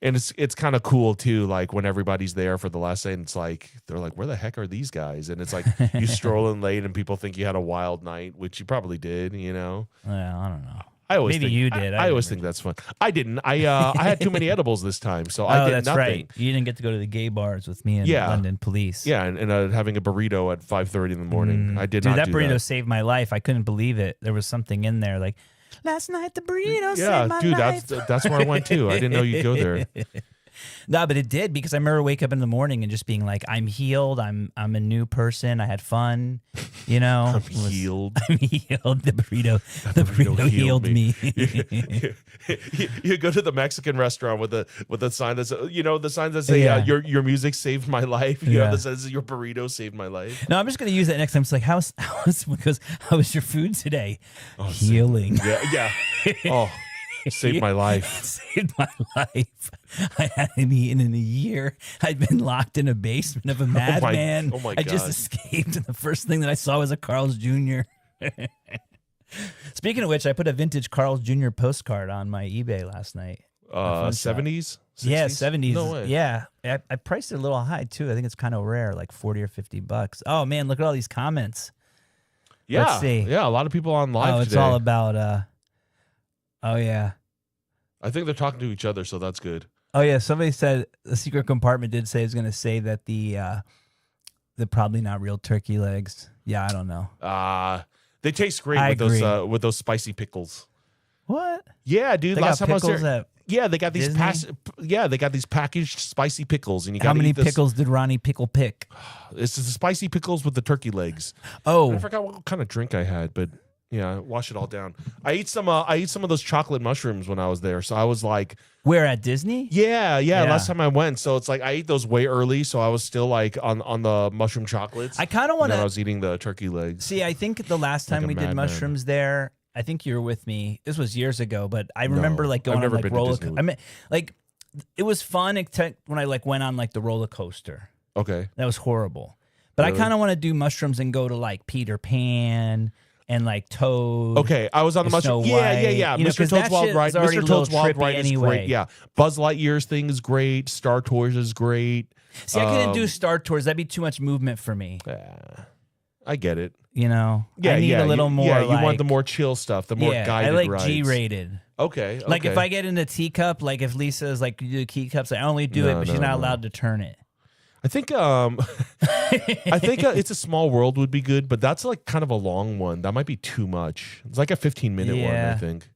And it's kind of cool too, like when everybody's there for the last day, and it's like they're like, where the heck are these guys? And it's like you stroll in late and people think you had a wild night, which you probably did, you know. Well, I don't know. Maybe you did. I always think that's fun. I didn't. I had too many edibles this time, so I did that's nothing. Right. You didn't get to go to the gay bars with me and London Police. Yeah, and having a burrito at 5:30 in the morning. I did not. Dude, that burrito saved my life. I couldn't believe it. There was something in there like last night the burrito saved my life. That's where I went too. I didn't know you'd go there. No, but it did because I remember waking up in the morning and just being like, I'm healed. I'm a new person. I had fun. You know, I'm healed. I'm healed. The burrito healed me. You go to the Mexican restaurant with the sign that's the signs that say your music saved my life. You know that says your burrito saved my life. No, I'm just gonna use that next time. It's like how was your food today? Healing. Yeah. Oh. Saved my life. Saved my life. I hadn't eaten in a year. I'd been locked in a basement of a madman. Oh my God. I just escaped, and the first thing that I saw was a Carl's Jr. Speaking of which, I put a vintage Carl's Jr. postcard on my eBay last night. 70s? 60s? Yeah, 70s. No way. Yeah. I priced it a little high, too. I think it's kind of rare, like $40 or $50. Oh, man, look at all these comments. Yeah. Let's see. Yeah, a lot of people on live today. It's all about... Oh, yeah. I think they're talking to each other, so that's good. Oh, yeah. Somebody said the secret compartment did say it was going to say that the they're probably not real turkey legs. Yeah, I don't know. They taste great with those spicy pickles. What? Yeah, dude. They Last got time I was pickles there, yeah, they got these they got these packaged spicy pickles, and you got how many pickles did Ronnie Pickle pick? It's the spicy pickles with the turkey legs. Oh, I forgot what kind of drink I had, but yeah, wash it all down. I ate some of those chocolate mushrooms when I was there, so I was like, where at Disney? Yeah. Last time I went, so it's like I ate those way early, so I was still like on the mushroom chocolates. I kind of want to. I was eating the turkey legs. See, I think the last time we did mushrooms there, I think you were with me. This was years ago, but I remember like going on like roller. I mean, like it was fun when I like went on like the roller coaster. Okay, that was horrible. But really? I kind of want to do mushrooms and go to like Peter Pan and like Toad. Okay, I was on the mushroom. Yeah. Mr. Toad's Wild Ride. Mr. Toad's Wild Ride is great. Yeah, Buzz Lightyear's thing is great. Star Tours is great. See, I couldn't do Star Tours. That'd be too much movement for me. I get it. You know, I need a little more. Yeah, you want the more chill stuff, the more guided I like rides. G-rated. Okay. Like if I get into teacup, like if Lisa's like you do teacups, I only do it, but she's not allowed to turn it. I think It's a Small World would be good, but that's like kind of a long one. That might be too much. It's like a 15-minute one, I think.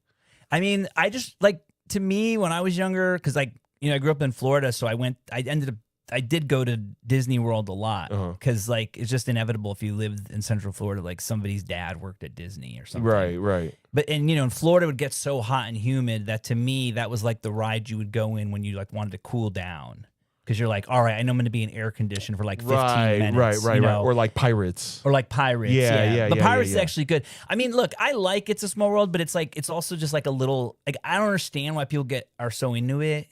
I mean, I just like, to me when I was younger, because like, you know, I grew up in Florida, so I did go to Disney World a lot because like it's just inevitable if you lived in Central Florida, like somebody's dad worked at Disney or something. Right. But you know, in Florida it would get so hot and humid that to me that was like the ride you would go in when you like wanted to cool down. Because you're like, all right, I know I'm going to be in air conditioned for like 15 minutes. Right. Or like Pirates. Yeah. The Pirates is actually good. I mean, look, I like It's a Small World, but it's like it's also just like a little, like I don't understand why people are so into it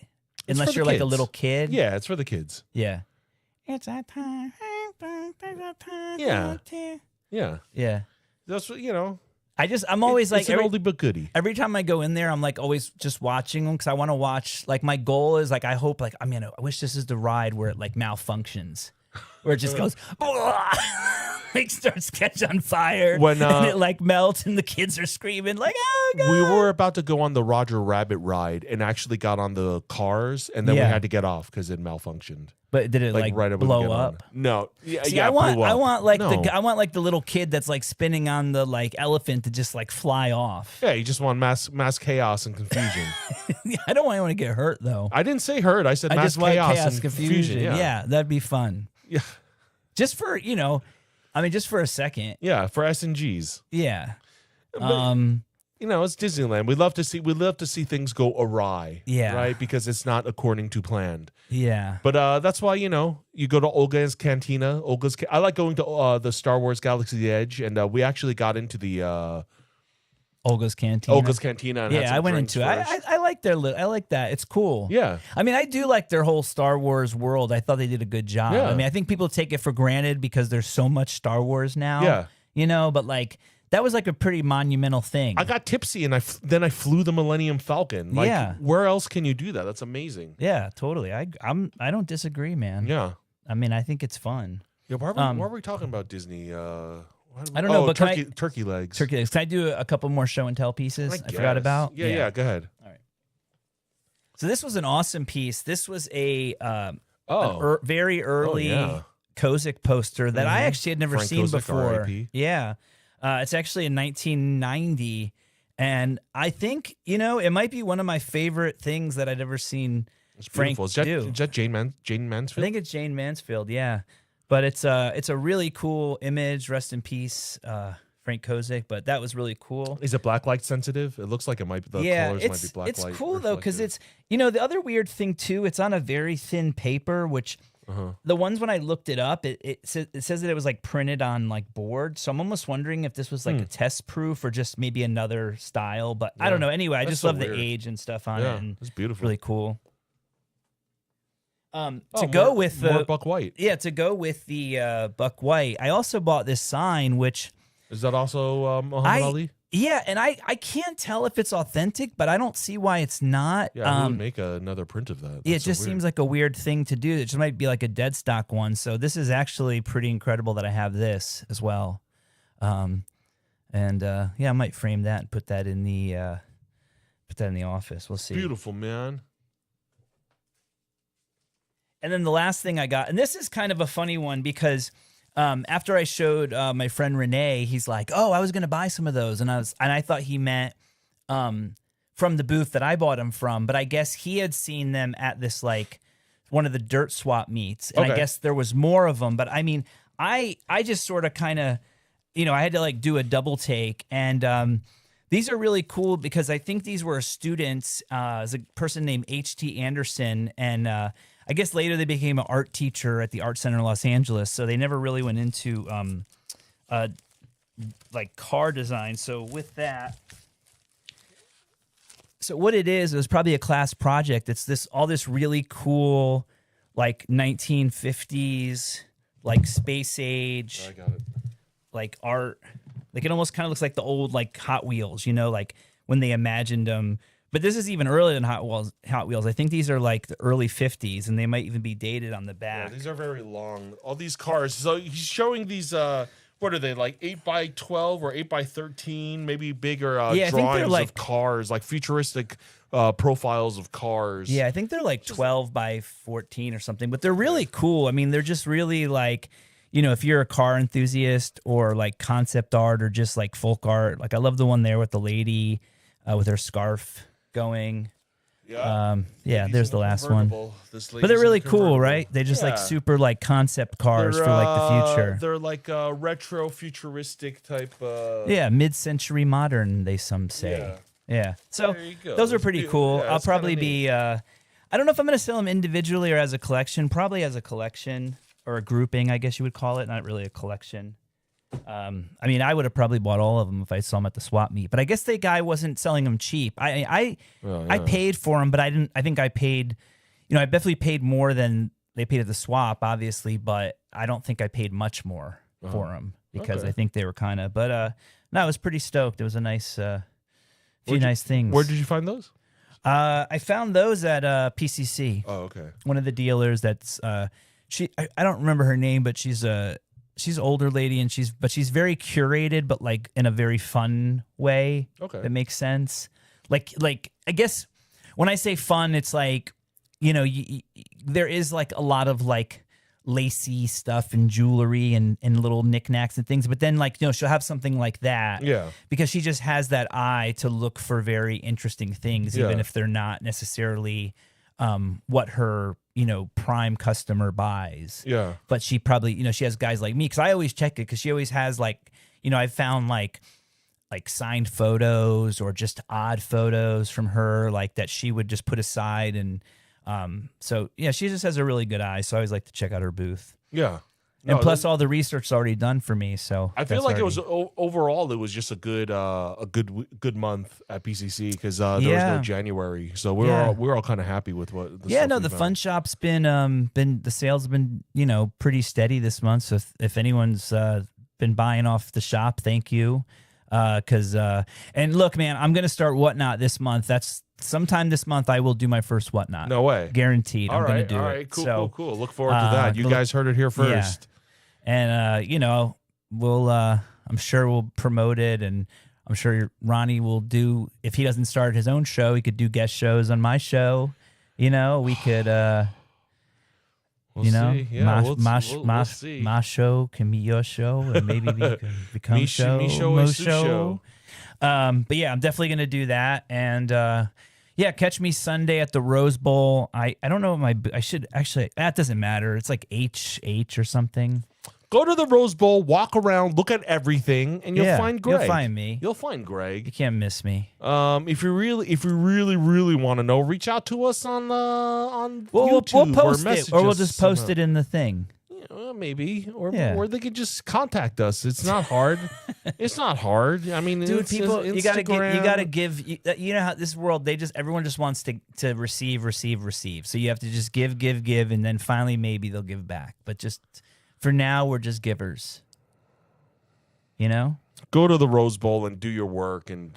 unless you're like a little kid. Yeah, it's for the kids. Yeah. It's that time. Yeah. That's what, you know. I'm always like, it's an oldie but goodie. Every time I go in there, I'm like always just watching them because I want to watch. Like my goal is like I hope like I wish this is the ride where it like malfunctions, where it just goes like starts catch on fire and it like melts and the kids are screaming like, oh God. We were about to go on the Roger Rabbit ride and actually got on the cars and then we had to get off because it malfunctioned. But did it like blow up? No. See, I want like the little kid that's like spinning on the like elephant to just like fly off. Yeah, you just want mass chaos and confusion. I don't want anyone to get hurt though. I didn't say hurt. I said mass chaos and confusion. Yeah, that'd be fun. Yeah. Just for, just for a second. Yeah, for S&Gs. Yeah. But, it's Disneyland. We love to see things go awry. Yeah. Right? Because it's not according to planned. Yeah. But that's why, you go to Olga's Cantina. I like going to the Star Wars Galaxy's Edge, and we actually got into the Olga's Cantina. And yeah, I went into it. I like I like that. It's cool. Yeah. I mean, I do like their whole Star Wars world. I thought they did a good job. Yeah. I mean, I think people take it for granted because there's so much Star Wars now. Yeah. But like that was like a pretty monumental thing. I got tipsy and then I flew the Millennium Falcon. Like, where else can you do that? That's amazing. Yeah, totally. I don't disagree, man. Yeah. I mean, I think it's fun. Yeah. Why are we talking about Disney? I don't know, but turkey legs. Turkey legs. Can I do a couple more show and tell pieces I forgot about? Yeah, go ahead. All right. So this was an awesome piece. This was a very early Kozik poster that I actually had never Frank seen Kozik, before. R.I.P. Yeah. It's actually in 1990. And I think, it might be one of my favorite things that I'd ever seen Frank do. Is that Jane Mansfield? I think it's Jane Mansfield, yeah. But it's a really cool image. Rest in peace, Frank Kozik. But that was really cool. Is it blacklight sensitive? It looks like it might be. The colors might be blacklight. It's cool though because it's the other weird thing too. It's on a very thin paper, which the ones when I looked it up, it says that it was like printed on like board. So I'm almost wondering if this was like a test proof or just maybe another style. But I don't know. Anyway, I just love the age and stuff on it. And it's beautiful. Really cool. Go with the Buck White. Yeah, to go with the Buck White. I also bought this sign, which is that also Muhammad Ali? Yeah, and I can't tell if it's authentic, but I don't see why it's not. Yeah, who would make another print of that? That's it just seems like a weird thing to do. It just might be like a dead stock one. So this is actually pretty incredible that I have this as well. I might frame that and put that in the office. We'll see. Beautiful, man. And then the last thing I got, and this is kind of a funny one because after I showed my friend Renee, he's like, "Oh, I was gonna buy some of those," and I thought he meant from the booth that I bought them from, but I guess he had seen them at this like one of the dirt swap meets, and I guess there was more of them. But I mean, I just sort of kind of, I had to like do a double take, and these are really cool because I think these were students. There's a person named H.T. Anderson, and I guess later they became an art teacher at the Art Center in Los Angeles. So they never really went into like car design. So with that, so what it was probably a class project. It's all this really cool, like 1950s, like space age, I got it. like art. Like it almost kind of looks like the old like Hot Wheels, like when they imagined them. But this is even earlier than Hot Wheels. I think these are like the early 50s, and they might even be dated on the back. Yeah, these are very long. All these cars. So he's showing these. What are they, like 8x12 or 8x13? Maybe bigger drawings of cars, like futuristic profiles of cars. Yeah, I think they're like 12x14 or something. But they're really cool. I mean, they're just really like, if you're a car enthusiast or like concept art or just like folk art. Like I love the one there with the lady with her scarf going. Yeah, there's the last one. But they're really cool, right? They just like super like concept cars for like the future. They're like retro futuristic type. Mid-century modern, some say. Yeah. So those are pretty cool. I'll probably be. I don't know if I'm going to sell them individually or as a collection. Probably as a collection or a grouping, I guess you would call it. Not really a collection. I mean, I would have probably bought all of them if I saw them at the swap meet, but I guess the guy wasn't selling them cheap. I paid for them, but I didn't. I think I paid, I definitely paid more than they paid at the swap, obviously, but I don't think I paid much more for them because I think they were kind of. But no, I was pretty stoked. It was a nice, few nice things. Where did you find those? I found those at PCC. Oh, okay. One of the dealers that's she. I don't remember her name, but she's an older lady, and she's very curated, but like in a very fun way. Okay, that makes sense. Like I guess when I say fun, it's like there is like a lot of like lacy stuff and jewelry and little knickknacks and things, but then like she'll have something like that. Yeah, because she just has that eye to look for very interesting things, even if they're not necessarily what her prime customer buys. Yeah. But she probably, she has guys like me, because I always check it, because she always has like, I've found like signed photos or just odd photos from her, like that she would just put aside. And so, yeah, she just has a really good eye. So I always like to check out her booth. Yeah. And plus, all the research's already done for me. So I feel like it was overall, it was just a good month at PCC, because there was no January, so we're all kind of happy with what. The Funshop's been the sales have been pretty steady this month. So if anyone's been buying off the shop, thank you. And look, man, I'm gonna start Whatnot this month. That's sometime this month. I will do my first Whatnot. No way, guaranteed. I'm gonna do it. All right, cool. Look forward to that. You guys heard it here first. Yeah. And we'll I'm sure we'll promote it, and I'm sure Ronnie will do, if he doesn't start his own show, he could do guest shows on my show. We could we'll see. Yeah, we'll see. My show can be your show, and maybe we can become show. But yeah, I'm definitely gonna do that. And catch me Sunday at the Rose Bowl. I don't know what I should actually, that doesn't matter. It's like H or something. Go to the Rose Bowl, walk around, look at everything, and you'll find Greg. You'll find me. You'll find Greg. You can't miss me. If you really want to know, reach out to us on YouTube. We'll post it, or we'll just post it in the thing. Maybe, or they could just contact us. It's not hard. It's not hard. I mean, dude, people, Instagram. you gotta give. You know how this world, everyone just wants to receive. So you have to just give, and then finally maybe they'll give back. But just for now, we're just givers. Go to the Rose Bowl and do your work, and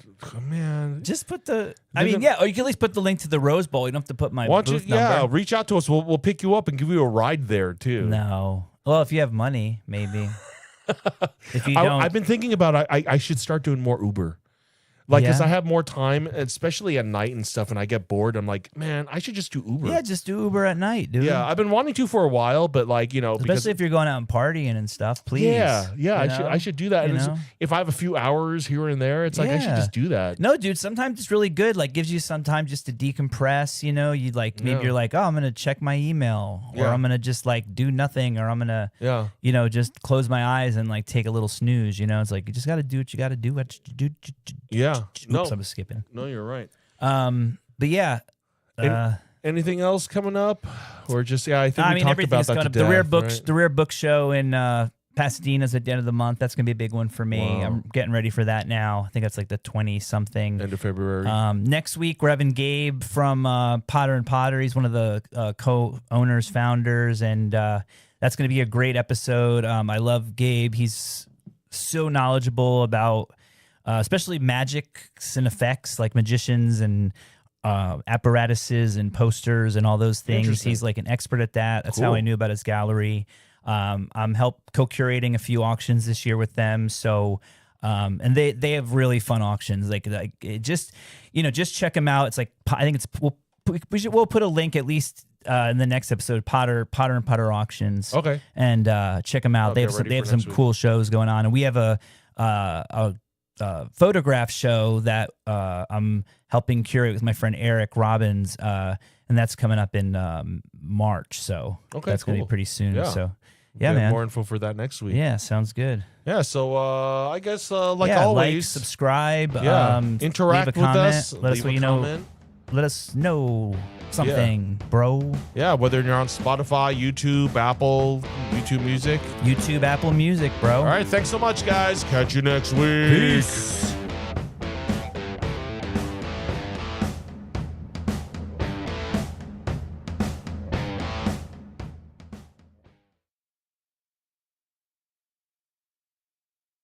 just put the. or you can at least put the link to the Rose Bowl. You don't have to put my booth number. Yeah, reach out to us. We'll pick you up and give you a ride there too. No, well, if you have money, maybe. If you don't, I've been thinking about I should start doing more Uber. Like, because I have more time, especially at night and stuff, and I get bored. I'm like, man, I should just do Uber. Yeah, just do Uber at night, dude. Yeah, I've been wanting to for a while, but like, especially if you're going out and partying and stuff, please. Yeah, I should do that. And if I have a few hours here and there, it's like I should just do that. No, dude, sometimes it's really good. Like, gives you some time just to decompress. You like maybe you're like, oh, I'm gonna check my email, or I'm gonna just like do nothing, or I'm gonna just close my eyes and like take a little snooze. It's like you just got to do what you got to do. Yeah. Oops, I was skipping. No, you're right. But yeah. Anything else coming up, or just I think we talked about that. The Rare Book Show in Pasadena's at the end of the month. That's gonna be a big one for me. Wow. I'm getting ready for that now. I think that's like the 20-something end of February. Next week we're having Gabe from Potter and Potter. He's one of the co-owners, founders, and that's gonna be a great episode. I love Gabe. He's so knowledgeable about especially magics and effects, like magicians and apparatuses and posters and all those things. He's like an expert at that. That's how I knew about his gallery. I'm co-curating a few auctions this year with them. So, and they have really fun auctions. Like just check them out. It's like, I think we'll put a link at least in the next episode, Potter and Potter auctions. Okay. And check them out. They have some cool shows going on, and we have a photograph show that I'm helping curate with my friend Eric Robbins, and that's coming up in March. So that's going to be pretty soon. Yeah. So man. More info for that next week. Yeah, sounds good. Yeah, so I guess like always, like, subscribe, interact with us. Let us know. Let us know something, bro. Yeah, whether you're on Spotify, YouTube, Apple, YouTube Music, Apple Music, bro. All right, thanks so much, guys. Catch you next week. Peace.